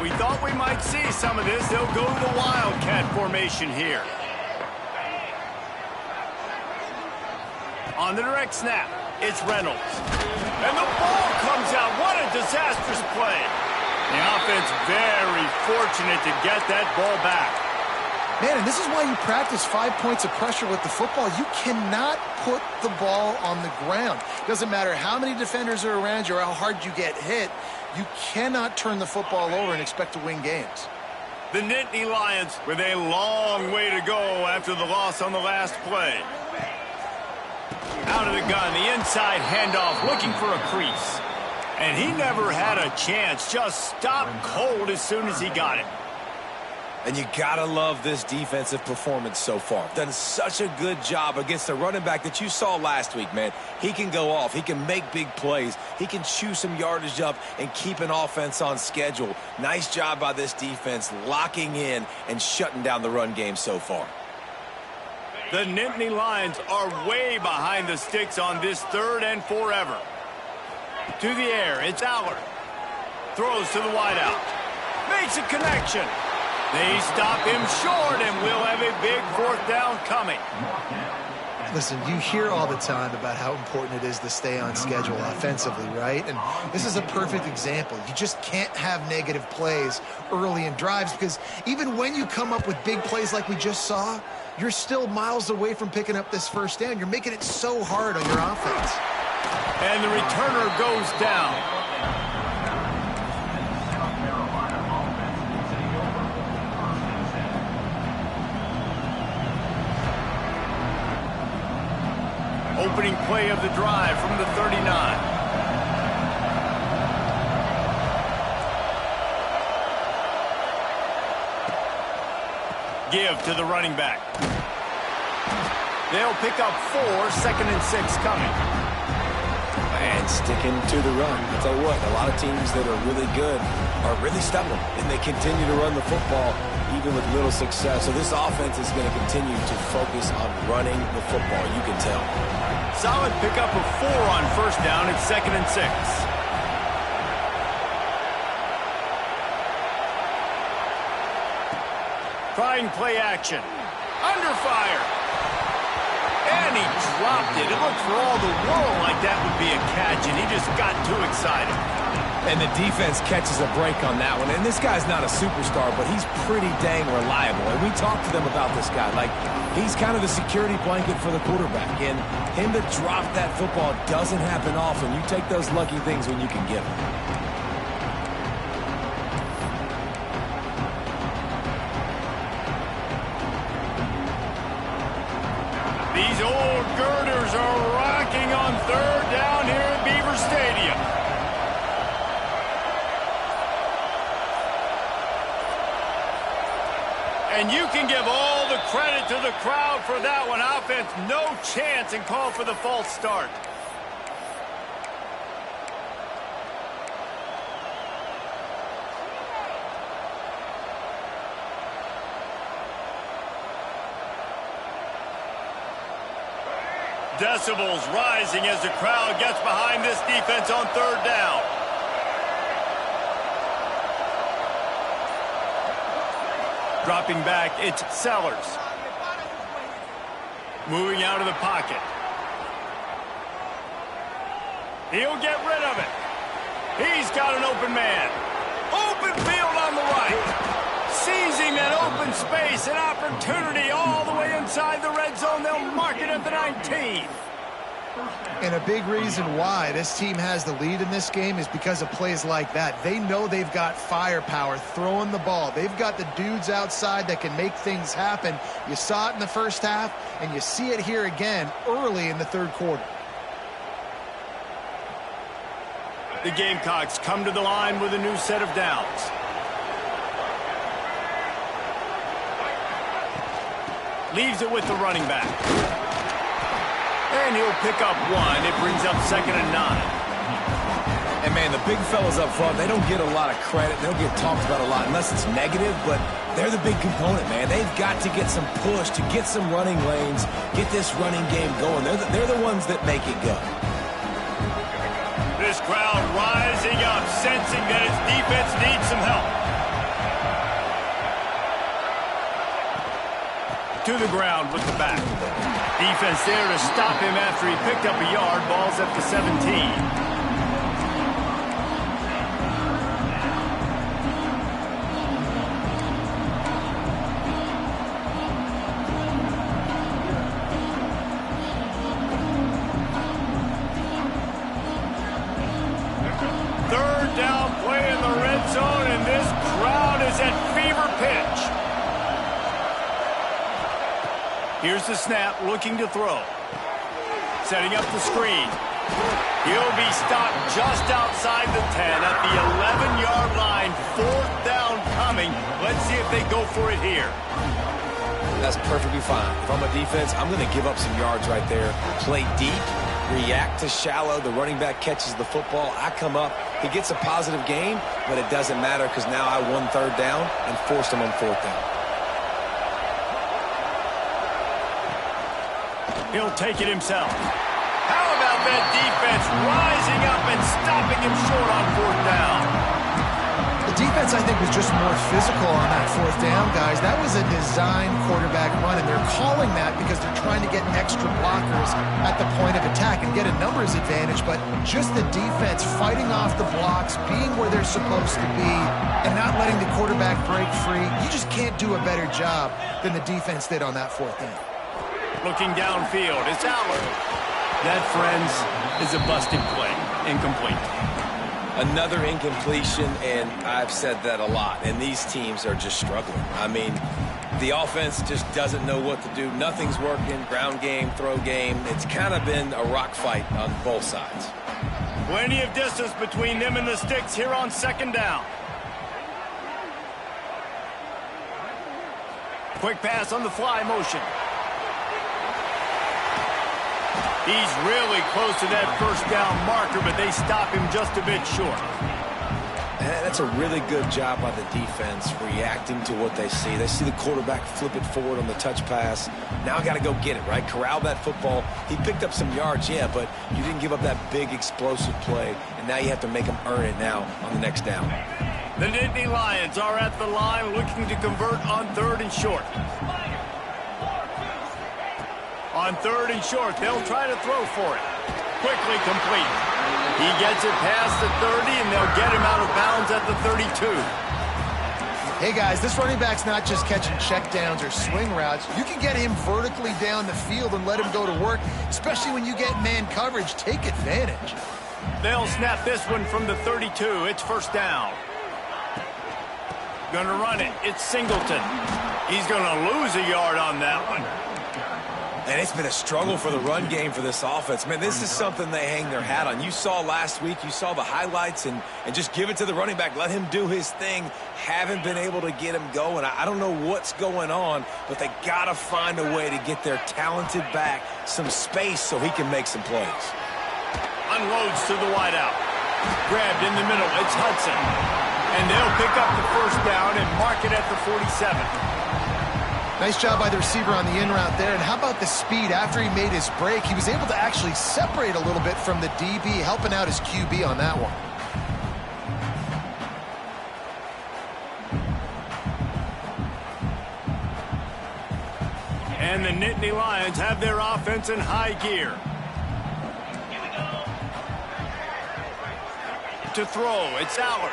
S1: We thought we might see some of this. They'll go to the Wildcat formation here. On the direct snap, it's Reynolds. And the ball comes out. What a disastrous play. The offense very fortunate to get that ball back.
S2: Man, and this is why you practice 5 points of pressure with the football. You cannot put the ball on the ground. Doesn't matter how many defenders are around you or how hard you get hit. You cannot turn the football over and expect to win games.
S1: The Nittany Lions with a long way to go after the loss on the last play. Out of the gun, the inside handoff, looking for a crease. And he never had a chance, just stopped cold as soon as he got it.
S3: And you gotta love this defensive performance so far. Done such a good job against the running back that you saw last week, man. He can go off. He can make big plays. He can chew some yardage up and keep an offense on schedule. Nice job by this defense locking in and shutting down the run game so far.
S1: The Nittany Lions are way behind the sticks on this 3rd and forever. To the air, it's Allard. Throws to the wideout. Makes a connection. They stop him short, and we'll have a big 4th down coming.
S2: Listen, you hear all the time about how important it is to stay on schedule offensively, right? And this is a perfect example. You just can't have negative plays early in drives because even when you come up with big plays like we just saw, you're still miles away from picking up this 1st down. You're making it so hard on your offense.
S1: And the returner goes down. Opening play of the drive from the 39. Give to the running back. They'll pick up 4, 2nd and 6 coming.
S3: And sticking to the run. I'll tell you what, a lot of teams that are really good are really stubborn, and they continue to run the football even with little success. So this offense is going to continue to focus on running the football, you can tell.
S1: Solid pickup of 4 on 1st down. It's 2nd and 6. Trying play action. Under fire. And he dropped it. It looked for all the world like that would be a catch, and he just got too excited.
S3: And the defense catches a break on that one. And this guy's not a superstar, but he's pretty dang reliable. And we talked to them about this guy. Like, he's kind of the security blanket for the quarterback. And him to drop that football doesn't happen often. You take those lucky things when you can get them.
S1: These old girders are rocking on 3rd down here at Beaver Stadium. And you can give all the credit to the crowd for that one. Offense, no chance, and call for the false start. Decibels rising as the crowd gets behind this defense on 3rd down. Dropping back, it's Sellers. Moving out of the pocket. He'll get rid of it. He's got an open man. Open field on the right. Seizing that open space, an opportunity all the way inside the red zone. They'll mark it at the 19.
S2: And a big reason why this team has the lead in this game is because of plays like that. They know they've got firepower throwing the ball. They've got the dudes outside that can make things happen. You saw it in the 1st half, and you see it here again early in the 3rd quarter.
S1: The Gamecocks come to the line with a new set of downs. Leaves it with the running back. And he'll pick up 1. It brings up 2nd and 9.
S3: And, man, the big fellas up front, they don't get a lot of credit. They don't get talked about a lot unless it's negative, but they're the big component, man. They've got to get some push, to get some running lanes, get this running game going. They're the ones that make it go.
S1: This crowd rising up, sensing that its defense needs some help. To the ground with the back. Defense there to stop him after he picked up a yard. Ball's at the 17. Here's the snap, looking to throw. Setting up the screen. He'll be stopped just outside the 10 at the 11-yard line. 4th down coming. Let's see if they go for it here.
S3: That's perfectly fine. If I'm a defense, I'm going to give up some yards right there. Play deep, react to shallow. The running back catches the football. I come up. He gets a positive gain, but it doesn't matter because now I won third down and forced him on fourth down.
S1: He'll take it himself. How about that defense rising up and stopping him short on fourth down?
S2: The defense, I think, was just more physical on that fourth down, guys. That was a design quarterback run, and they're calling that because they're trying to get extra blockers at the point of attack and get a numbers advantage, but just the defense fighting off the blocks, being where they're supposed to be, and not letting the quarterback break free. You just can't do a better job than the defense did on that fourth down.
S1: Looking downfield, it's Allard. That, friends, is a busted play. Incomplete.
S3: Another incompletion, and I've said that a lot, and these teams are just struggling. I mean, the offense just doesn't know what to do. Nothing's working, ground game, throw game. It's kind of been a rock fight on both sides.
S1: Plenty of distance between them and the sticks here on second down. Quick pass on the fly motion. He's really close to that first down marker, but they stop him just a bit short.
S3: That's a really good job by the defense, reacting to what they see. They see the quarterback flip it forward on the touch pass. Now I got to go get it, right? Corral that football. He picked up some yards, yeah, but you didn't give up that big explosive play, and now you have to make him earn it now on the next down.
S1: The Nittany Lions are at the line looking to convert on third and short. On third and short, they'll try to throw for it. Quickly complete. He gets it past the 30, and they'll get him out of bounds at the 32.
S2: Hey, guys, this running back's not just catching checkdowns or swing routes. You can get him vertically down the field and let him go to work, especially when you get man coverage. Take advantage.
S1: They'll snap this one from the 32. It's first down. Gonna run it. It's Singleton. He's gonna lose a yard on that one.
S3: And it's been a struggle for the run game for this offense. Man, this is something they hang their hat on. You saw last week, you saw the highlights, and just give it to the running back. Let him do his thing. Haven't been able to get him going. I don't know what's going on, but they got to find a way to get their talented back some space so he can make some plays.
S1: Unloads to the wideout. Grabbed in the middle. It's Hudson. And they'll pick up the first down and mark it at the 47.
S2: Nice job by the receiver on the in route there. And how about the speed after he made his break? He was able to actually separate a little bit from the DB, helping out his QB on that one.
S1: And the Nittany Lions have their offense in high gear. To throw, it's Allard.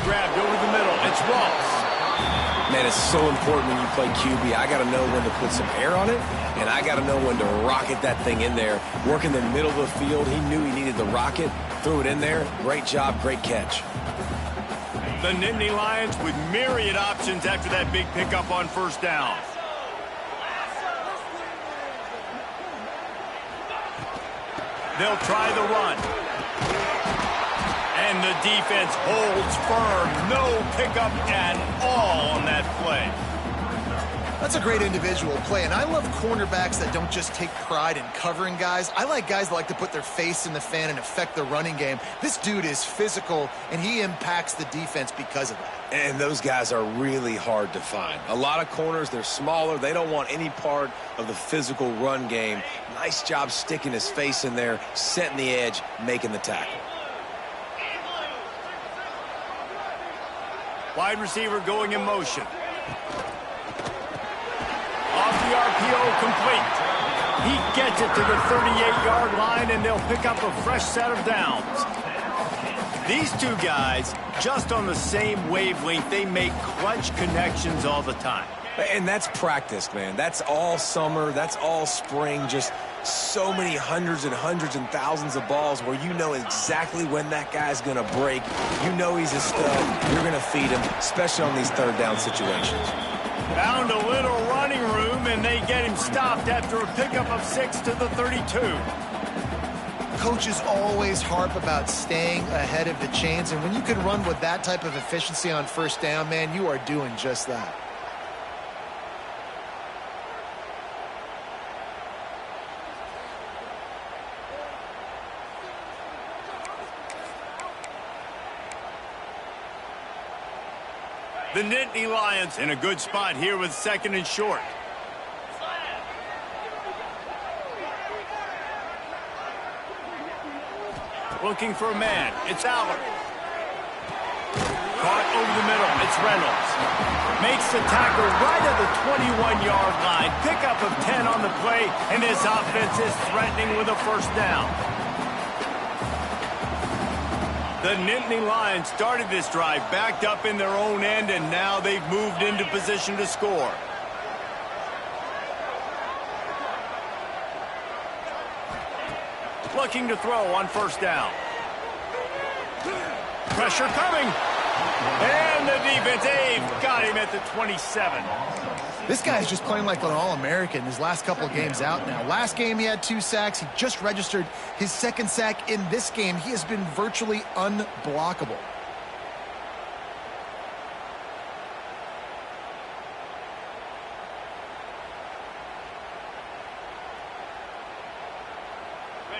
S1: Grabbed over the middle, it's Ross.
S3: Man, it's so important when you play QB. I got to know when to put some air on it, and I got to know when to rocket that thing in there. Work in the middle of the field. He knew he needed the rocket, threw it in there. Great job, great catch.
S1: The Nittany Lions with myriad options after that big pickup on first down. They'll try the run. And the defense holds firm. No pickup at all on that play.
S2: That's a great individual play, and I love cornerbacks that don't just take pride in covering guys. I like guys that like to put their face in the fan and affect the running game. This dude is physical, and he impacts the defense because of that.
S3: And those guys are really hard to find. A lot of corners, they're smaller. They don't want any part of the physical run game. Nice job sticking his face in there, setting the edge, making the tackle.
S1: Wide receiver going in motion. Off the RPO, complete. He gets it to the 38-yard line, and they'll pick up a fresh set of downs. These two guys, just on the same wavelength, they make clutch connections all the time.
S3: And that's practice, man. That's all summer. That's all spring. Just so many hundreds and thousands of balls where you know exactly when that guy's going to break. You know he's a stud. You're going to feed him, especially on these third down situations.
S1: Found a little running room, and they get him stopped after a pickup of 6 to the 32.
S2: Coaches always harp about staying ahead of the chains, and when you can run with that type of efficiency on first down, man, you are doing just that.
S1: The Nittany Lions in a good spot here with 2nd and short. Looking for a man. It's Aller. Caught over the middle. It's Reynolds. Makes the tackle right at the 21-yard line. Pickup of 10 on the play, and this offense is threatening with a first down. The Nittany Lions started this drive backed up in their own end, and now they've moved into position to score. Looking to throw on first down. Pressure coming. And the defense, they've got him at the 27.
S2: This guy's just playing like an All-American his last couple of games out now. Last game he had 2 sacks. He just registered his 2nd sack in this game. He has been virtually unblockable.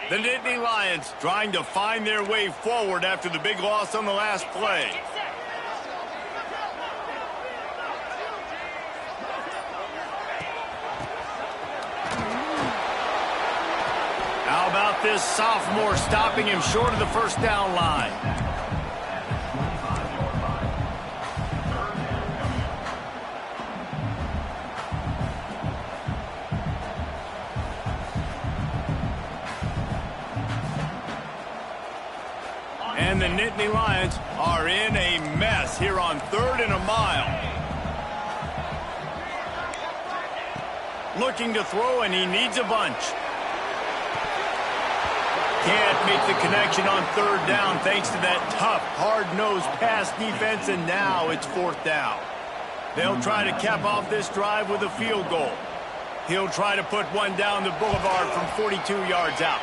S1: The Nittany Lions trying to find their way forward after the big loss on the last play. How about this sophomore stopping him short of the first down line? And the Nittany Lions are in a mess here on 3rd and a mile. Looking to throw, and he needs a bunch. Can't make the connection on 3rd down thanks to that tough, hard-nosed pass defense, and now it's 4th down. They'll try to cap off this drive with a field goal. He'll try to put one down the boulevard from 42 yards out.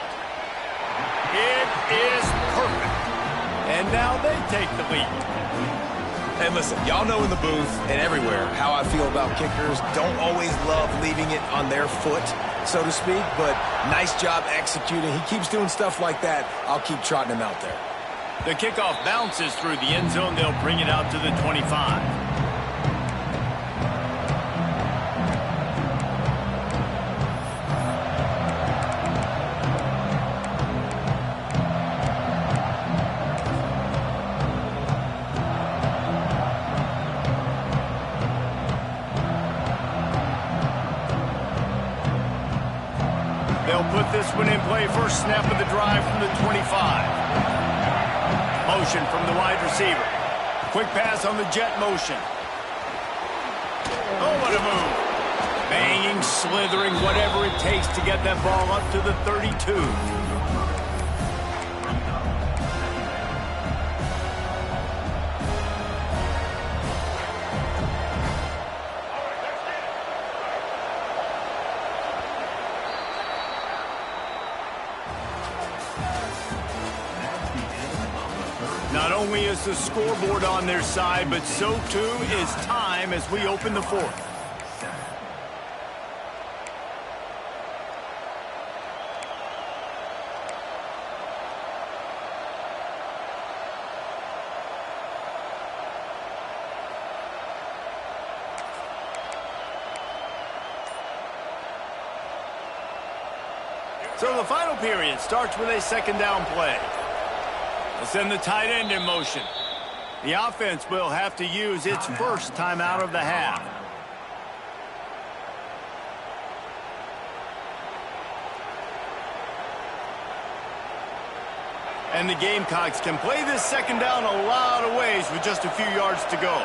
S1: It is perfect. And now they take the lead.
S3: And listen, y'all know in the booth and everywhere how I feel about kickers. Don't always love leaving it on their foot, so to speak, but nice job executing. He keeps doing stuff like that. I'll keep trotting him out there.
S1: The kickoff bounces through the end zone. They'll bring it out to the 25. They'll put this one in play. First snap of the drive from the 25. Motion from the wide receiver. Quick pass on the jet motion. Oh, what a move. Banging, slithering, whatever it takes to get that ball up to the 32. Not only is the scoreboard on their side, but so too is time as we open the 4th. So the final period starts with a 2nd down play. They'll send the tight end in motion. The offense will have to use its first timeout of the half. And the Gamecocks can play this 2nd down a lot of ways with just a few yards to go.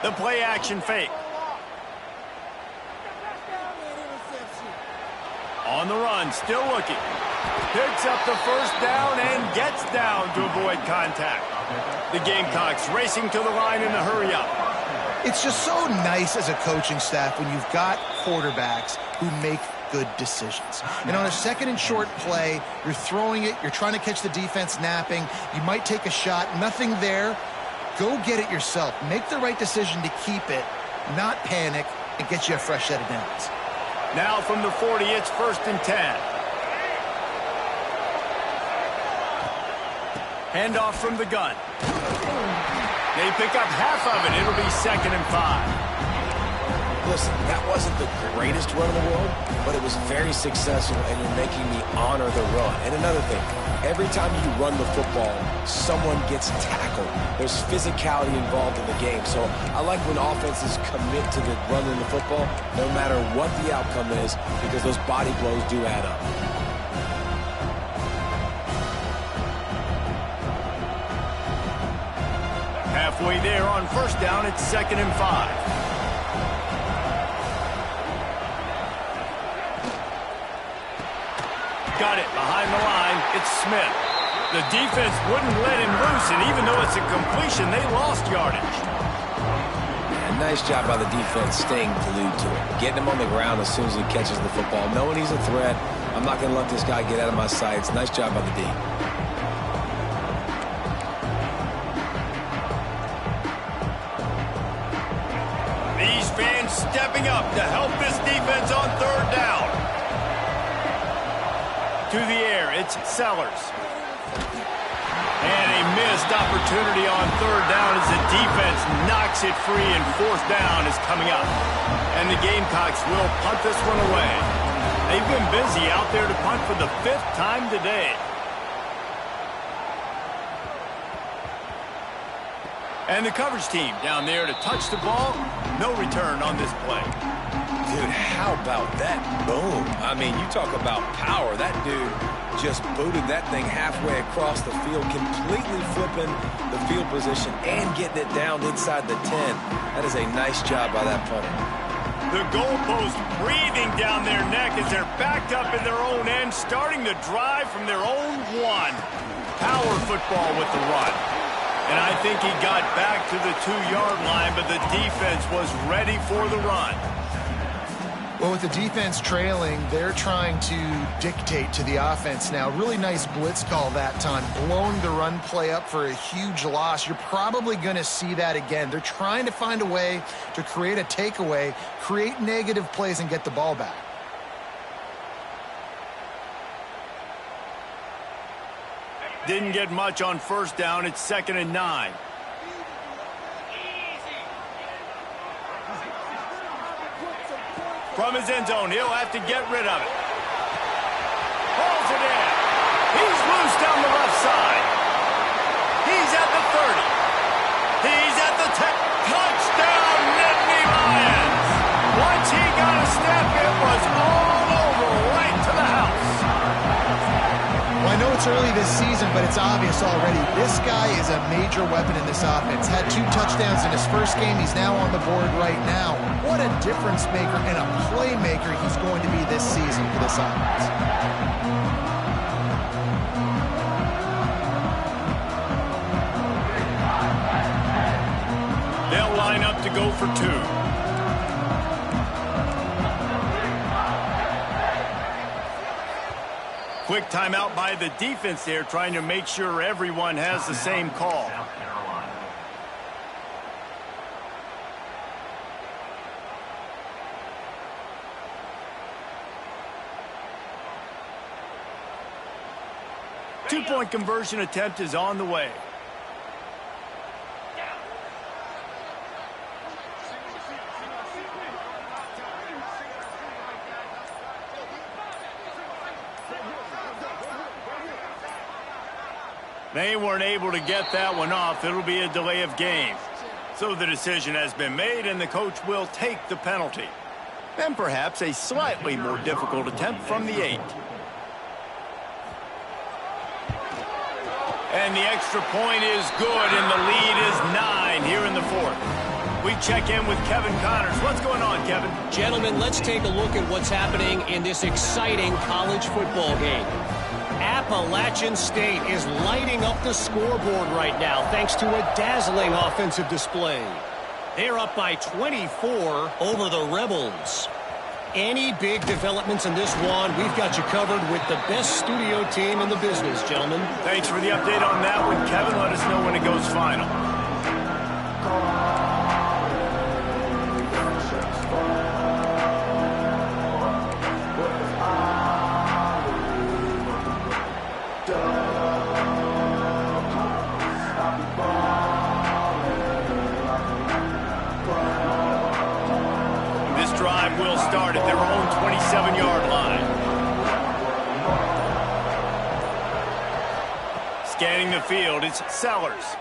S1: The play action fake. On the run, still looking. Picks up the first down and gets down to avoid contact. The Gamecocks racing to the line in a hurry up.
S2: It's just so nice as a coaching staff when you've got quarterbacks who make good decisions. And on a second and short play, you're throwing it, you're trying to catch the defense napping, you might take a shot, nothing there. Go get it yourself. Make the right decision to keep it, not panic, and get you a fresh set of downs.
S1: Now from the 40, it's 1st and 10. Handoff from the gun. They pick up half of it. It'll be 2nd and 5.
S3: Listen, that wasn't the greatest run in the world, but it was very successful, and you're making me honor the run. And another thing, every time you run the football, someone gets tackled. There's physicality involved in the game. So I like when offenses commit to the running the football, no matter what the outcome is, because those body blows do add up.
S1: Halfway there on 1st down, it's 2nd and 5. Got it behind the line. It's Smith. The defense wouldn't let him loose, and even though it's a completion, they lost yardage.
S3: Yeah, nice job by the defense staying glued to it. Getting him on the ground as soon as he catches the football. Knowing he's a threat, I'm not going to let this guy get out of my sights. Nice job by the D.
S1: These fans stepping up to help this defense on 3rd down. To the air, it's Sellers. And a missed opportunity on 3rd down as the defense knocks it free, and 4th down is coming up. And the Gamecocks will punt this one away. They've been busy out there to punt for the 5th time today. And the coverage team down there to touch the ball. No return on this play.
S3: Dude, how about that boom? I mean, you talk about power. That dude just booted that thing halfway across the field, completely flipping the field position and getting it down inside the 10. That is a nice job by that punter.
S1: The goalpost breathing down their neck as they're backed up in their own end, starting the drive from their own 1. Power football with the run. And I think he got back to the 2-yard line, but the defense was ready for the run.
S2: Well, with the defense trailing, they're trying to dictate to the offense now. Really nice blitz call that time, blowing the run play up for a huge loss. You're probably going to see that again. They're trying to find a way to create a takeaway, create negative plays, and get the ball back.
S1: Didn't get much on 1st down. It's 2nd and 9. From his end zone, he'll have to get rid of it. Pulls it in. He's loose down the left side. He's at the 30. He's at the 10. Touchdown, Nittany Lions. Once he got a step, it was all over, right to the house.
S2: Well, I know it's early this season, but it's obvious already. This guy is a major weapon in this offense. Had 2 touchdowns in his first game. He's now on the board right now. What a difference maker and a playmaker he's going to be this season for this offense.
S1: They'll line up to go for 2. Quick timeout by the defense there, trying to make sure everyone has the same call.
S4: South Carolina.
S1: Two-point conversion attempt is on the way. They weren't able to get that one off. It'll be a delay of game. So the decision has been made, and the coach will take the penalty. And perhaps a slightly more difficult attempt from the 8. And the extra point is good, and the lead is 9 here in the 4th. We check in with Kevin Connors. What's going on, Kevin?
S5: Gentlemen, let's take a look at what's happening in this exciting college football game. Appalachian State is lighting up the scoreboard right now thanks to a dazzling offensive display. They're up by 24 over the Rebels. Any big developments in this one, we've got you covered with the best studio team in the business, gentlemen.
S1: Thanks for the update on that one, Kevin. Let us know when it goes final. Will start at their own 27-yard line. Scanning the field, it's Sellers.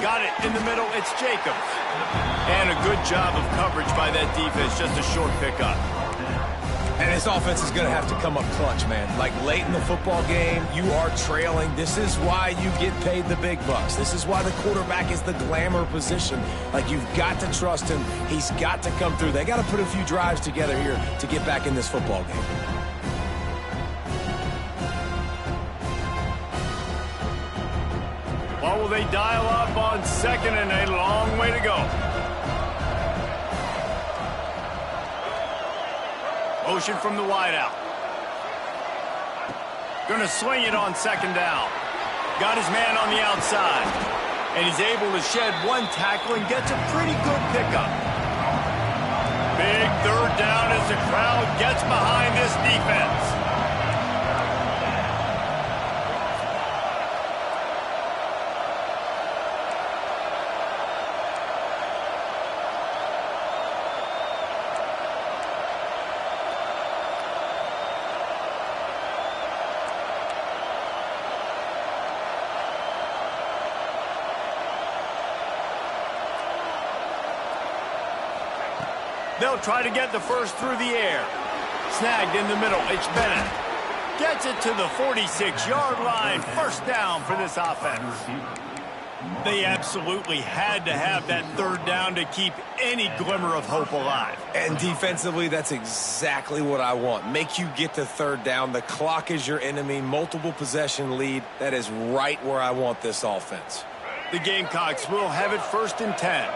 S1: Got it in the middle, it's Jacobs. And a good job of coverage by that defense, just a short pickup.
S3: And this offense is going to have to come up clutch, man. Like late in the football game, you are trailing. This is why you get paid the big bucks. This is why the quarterback is the glamour position. Like, you've got to trust him. He's got to come through. They got to put a few drives together here to get back in this football game.
S1: What will they dial up on second and a long way to go? Motion from the wideout. Gonna swing it on second down. Got his man on the outside. And he's able to shed one tackle and gets a pretty good pickup. Big third down as the crowd gets behind this defense. They'll try to get the first through the air. Snagged in the middle, it's Bennett. Gets it to the 46-yard line. First down for this offense. They absolutely had to have that third down to keep any glimmer of hope alive.
S3: And defensively, that's exactly what I want. Make you get to third down. The clock is your enemy. Multiple possession lead. That is right where I want this offense.
S1: The Gamecocks will have it first and 10.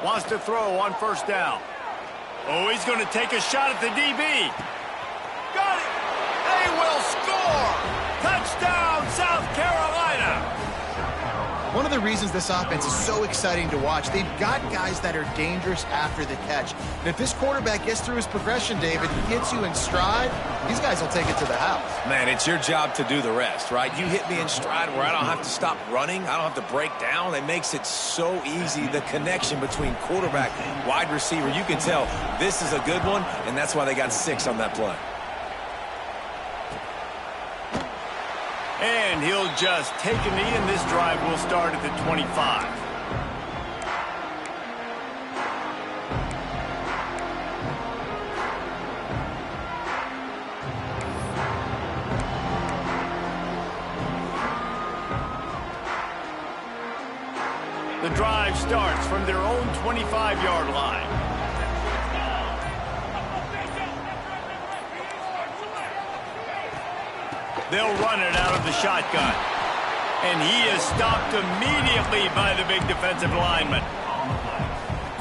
S1: Wants to throw on first down. Oh, he's going to take a shot at the DB. Got it. They will score. Touchdown, South Carolina.
S2: One of the reasons this offense is so exciting to watch, they've got guys that are dangerous after the catch. And if this quarterback gets through his progression, David, he hits you in stride, these guys will take it to the house.
S3: Man, it's your job to do the rest, right? You hit me in stride where I don't have to stop running. I don't have to break down. It makes it so easy, the connection between quarterback, wide receiver. You can tell this is a good one, and that's why they got 6 on that play.
S1: And he'll just take a knee, and this drive will start at the 25. The drive starts from their own 25-yard line. They'll run it out of the shotgun. And he is stopped immediately by the big defensive lineman.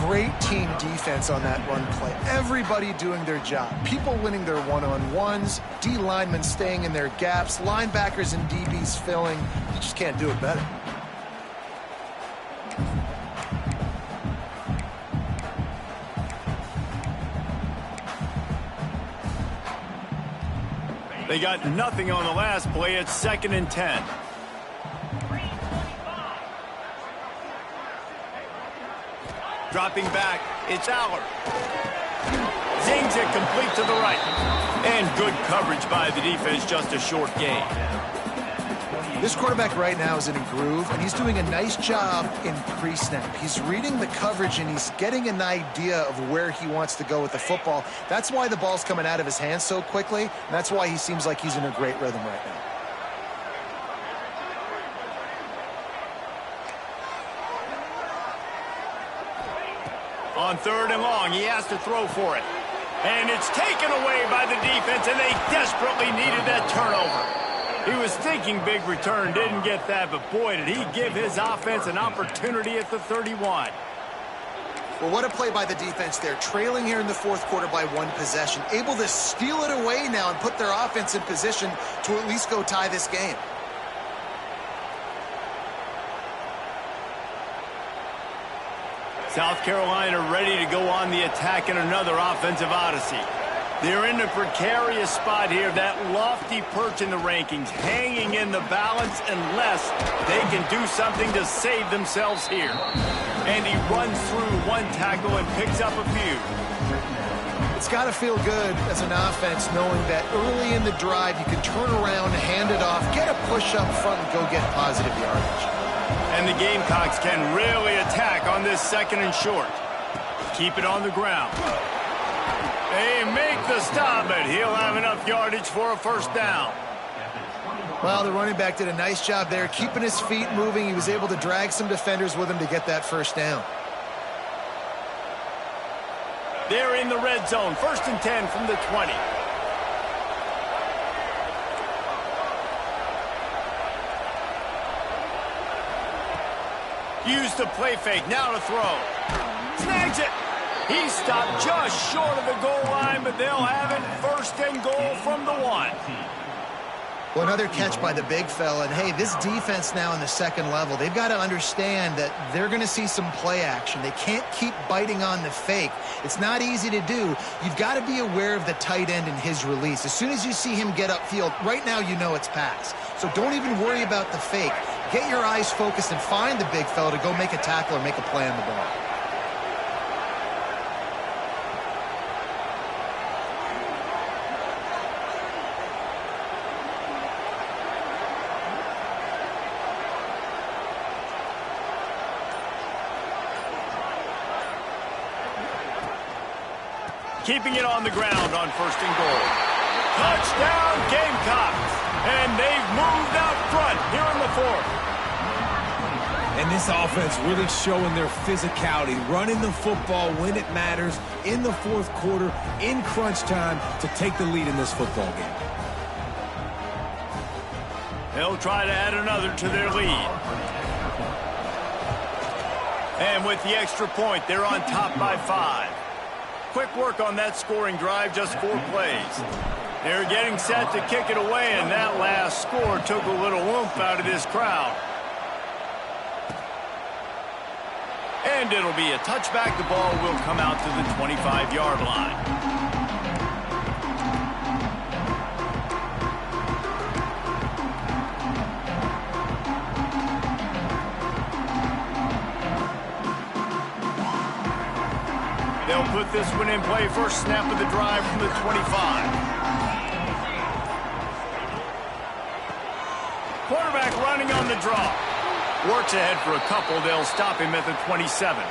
S2: Great team defense on that run play. Everybody doing their job. People winning their one-on-ones, D linemen staying in their gaps, linebackers and DBs filling. You just can't do it better.
S1: They got nothing on the last play. It's 2nd and 10. Dropping back, it's Aller. Zings it complete to the right. And good coverage by the defense, just a short gain.
S2: This quarterback right now is in a groove, and he's doing a nice job in pre-snap. He's reading the coverage, and he's getting an idea of where he wants to go with the football. That's why the ball's coming out of his hands so quickly, and that's why he seems like he's in a great rhythm right now.
S1: On 3rd and long, he has to throw for it. And it's taken away by the defense, and they desperately needed that turnover. He was thinking big return, didn't get that, but boy, did he give his offense an opportunity at the 31.
S2: Well, what a play by the defense there. Trailing here in the fourth quarter by one possession. Able to steal it away now and put their offense in position to at least go tie this game.
S1: South Carolina ready to go on the attack in another offensive odyssey. They're in a precarious spot here, that lofty perch in the rankings, hanging in the balance unless they can do something to save themselves here. And he runs through one tackle and picks up a few.
S2: It's got to feel good as an offense knowing that early in the drive you can turn around, hand it off, get a push up front, and go get positive yardage.
S1: And the Gamecocks can really attack on this second and short. Keep it on the ground. They make the stop, but he'll have enough yardage for a first down.
S2: Well, the running back did a nice job there, keeping his feet moving. He was able to drag some defenders with him to get that first down.
S1: They're in the red zone. 1st and 10 from the 20. Use the play fake. Now to throw. Snags it. He stopped just short of the goal line, but they'll have it 1st and goal from the 1.
S2: Well, another catch by the big fella. And, hey, this defense now in the second level, they've got to understand that they're going to see some play action. They can't keep biting on the fake. It's not easy to do. You've got to be aware of the tight end and his release. As soon as you see him get upfield, right now you know it's pass. So don't even worry about the fake. Get your eyes focused and find the big fella to go make a tackle or make a play on the ball.
S1: Keeping it on the ground on 1st and goal. Touchdown, Gamecocks! And they've moved out front here in the 4th.
S3: And this offense really showing their physicality, running the football when it matters, in the 4th quarter, in crunch time, to take the lead in this football game.
S1: They'll try to add another to their lead. And with the extra point, they're on top by 5. Quick work on that scoring drive, just 4 plays. They're getting set to kick it away, and that last score took a little oomph out of this crowd. And it'll be a touchback. The ball will come out to the 25-yard line. They'll put this one in play. First snap of the drive from the 25. Quarterback running on the draw. Works ahead for a couple. They'll stop him at the 27.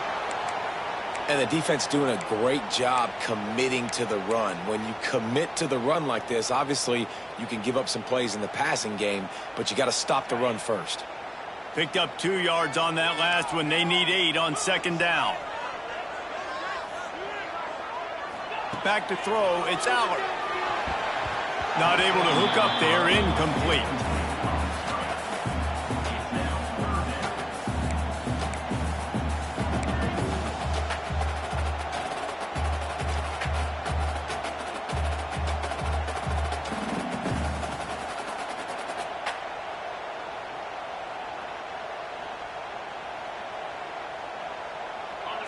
S3: And the defense doing a great job committing to the run. When you commit to the run like this, obviously you can give up some plays in the passing game, but you got to stop the run first.
S1: Picked up 2 yards on that last one. They need 8 on 2nd down. Back to throw. It's Allard. Not able to hook up there. Incomplete.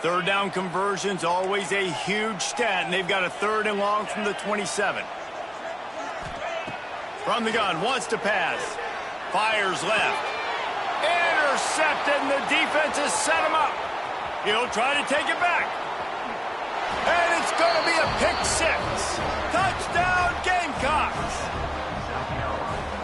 S1: Third down conversions, always a huge stat, and they've got a 3rd and long from the 27. From the gun, wants to pass. Fires left. Intercepted, and the defense has set him up. He'll try to take it back. And it's going to be a pick 6. Touchdown, Gamecocks.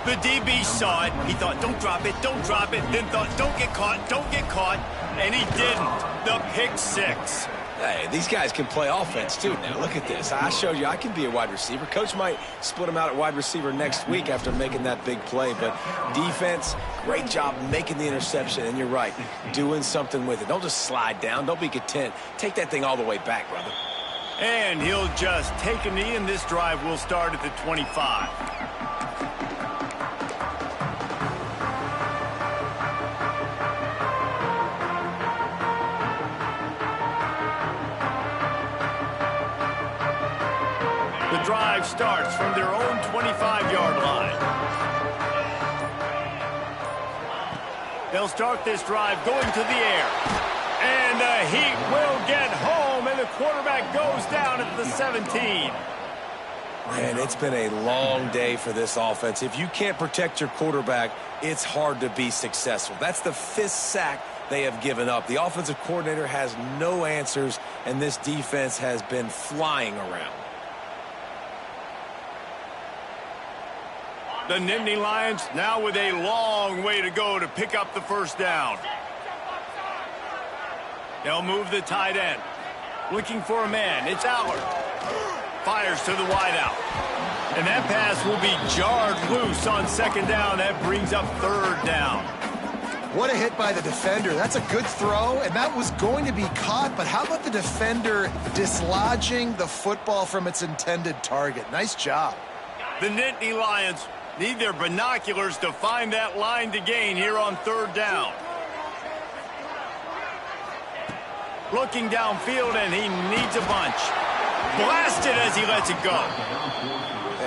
S1: The DB saw it. He thought, don't drop it, don't drop it. Then thought, don't get caught, don't get caught. And he didn't. The pick 6.
S3: Hey, these guys can play offense, too. Now, look at this. I showed you I can be a wide receiver. Coach might split him out at wide receiver next week after making that big play. But defense, great job making the interception. And you're right, doing something with it. Don't just slide down. Don't be content. Take that thing all the way back, brother.
S1: And he'll just take a knee, and this drive will start at the 25. drive starts from their own 25-yard line. They'll start this drive going to the air. And the Heat will get home, and the quarterback goes down at the 17.
S3: Man, it's been a long day for this offense. If you can't protect your quarterback, it's hard to be successful. That's the 5th sack they have given up. The offensive coordinator has no answers, and this defense has been flying around.
S1: The Nittany Lions now with a long way to go to pick up the first down. They'll move the tight end. Looking for a man. It's Allard. Fires to the wideout. And that pass will be jarred loose on second down. That brings up third down.
S2: What a hit by the defender. That's a good throw, and that was going to be caught. But how about the defender dislodging the football from its intended target? Nice job.
S1: The Nittany Lions need their binoculars to find that line to gain here on third down. Looking downfield, and he needs a bunch. Blasted as he lets it go.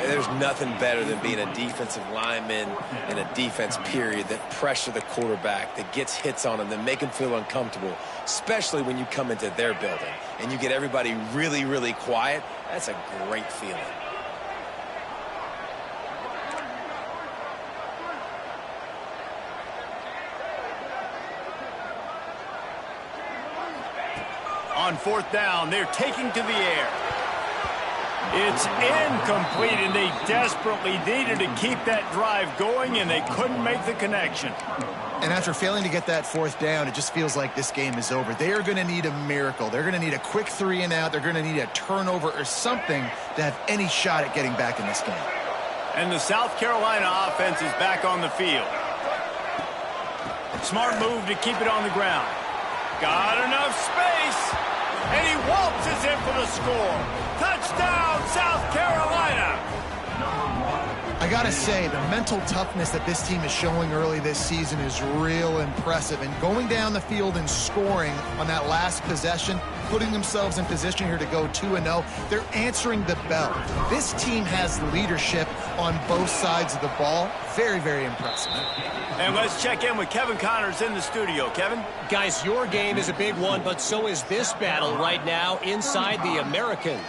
S3: There's nothing better than being a defensive lineman in a defense period that pressure the quarterback, that gets hits on him, that make him feel uncomfortable, especially when you come into their building and you get everybody really, really quiet. That's a great feeling.
S1: On fourth down, they're taking to the air. It's incomplete, and they desperately needed to keep that drive going, and they couldn't make the connection.
S2: And after failing to get that fourth down, it just feels like this game is over. They are going to need a miracle. They're going to need a quick 3-and-out. They're going to need a turnover or something to have any shot at getting back in this game. And
S1: the South Carolina offense is back on the field. Smart move to keep it on the ground. Got enough space. And he waltzes in for the score. Touchdown, South Carolina.
S2: I got to say, the mental toughness that this team is showing early this season is real impressive. And going down the field and scoring on that last possession, putting themselves in position here to go 2-0, they're answering the bell. This team has leadership on both sides of the ball. Very, very impressive.
S1: And let's check in with Kevin Connors in the studio. Kevin?
S5: Guys, your game is a big one, but so is this battle right now inside the American.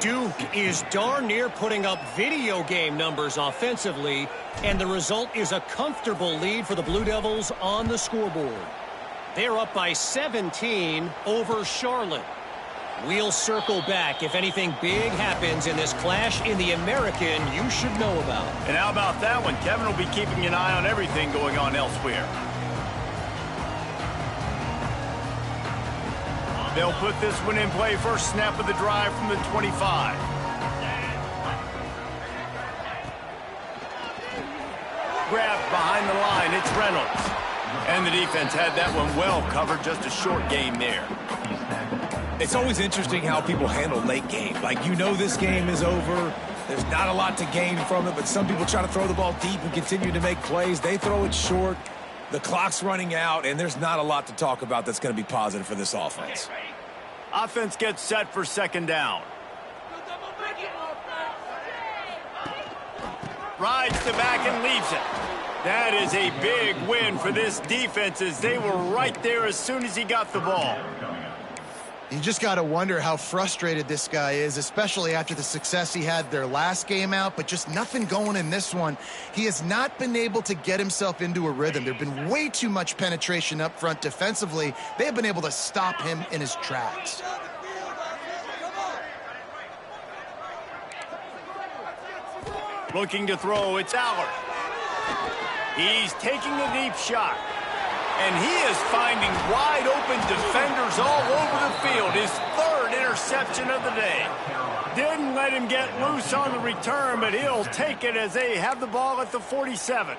S5: Duke is darn near putting up video game numbers offensively, and the result is a comfortable lead for the Blue Devils on the scoreboard. They're up by 17 over Charlotte. We'll circle back if anything big happens in this clash in the American you should know about.
S1: And how about that one? Kevin will be keeping an eye on everything going on elsewhere. They'll put this one in play. First snap of the drive from the 25. Grabbed behind the line. It's Reynolds. And the defense had that one well covered. Just a short game there.
S3: It's always interesting how people handle late game. Like, you know this game is over. There's not a lot to gain from it, but some people try to throw the ball deep and continue to make plays. They throw it short. The clock's running out, and there's not a lot to talk about that's going to be positive for this offense.
S1: Offense gets set for second down. Rides to back and leaves it. That is a big win for this defense, as they were right there as soon as he got the ball.
S2: You just got to wonder how frustrated this guy is, especially after the success he had their last game out, but just nothing going in this one. He has not been able to get himself into a rhythm. There's been way too much penetration up front defensively. They have been able to stop him in his tracks.
S1: Looking to throw, it's Allard. He's taking a deep shot. And he is finding wide-open defenders all over the field. His third interception of the day. Didn't let him get loose on the return, but he'll take it as they have the ball at the 47.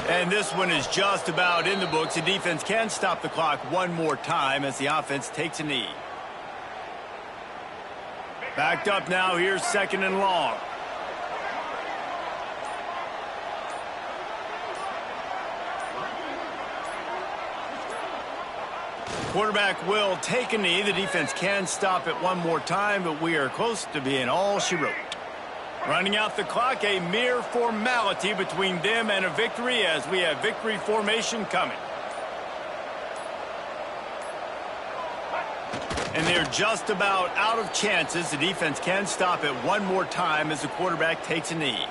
S1: And this one is just about in the books. The defense can stop the clock one more time as the offense takes a knee. Backed up now. Here's 2nd and long. Quarterback will take a knee. The defense can stop it one more time, but we are close to being all she wrote. Running out the clock, a mere formality between them and a victory as we have victory formation coming. And they're just about out of chances. The defense can stop it one more time as the quarterback takes a knee.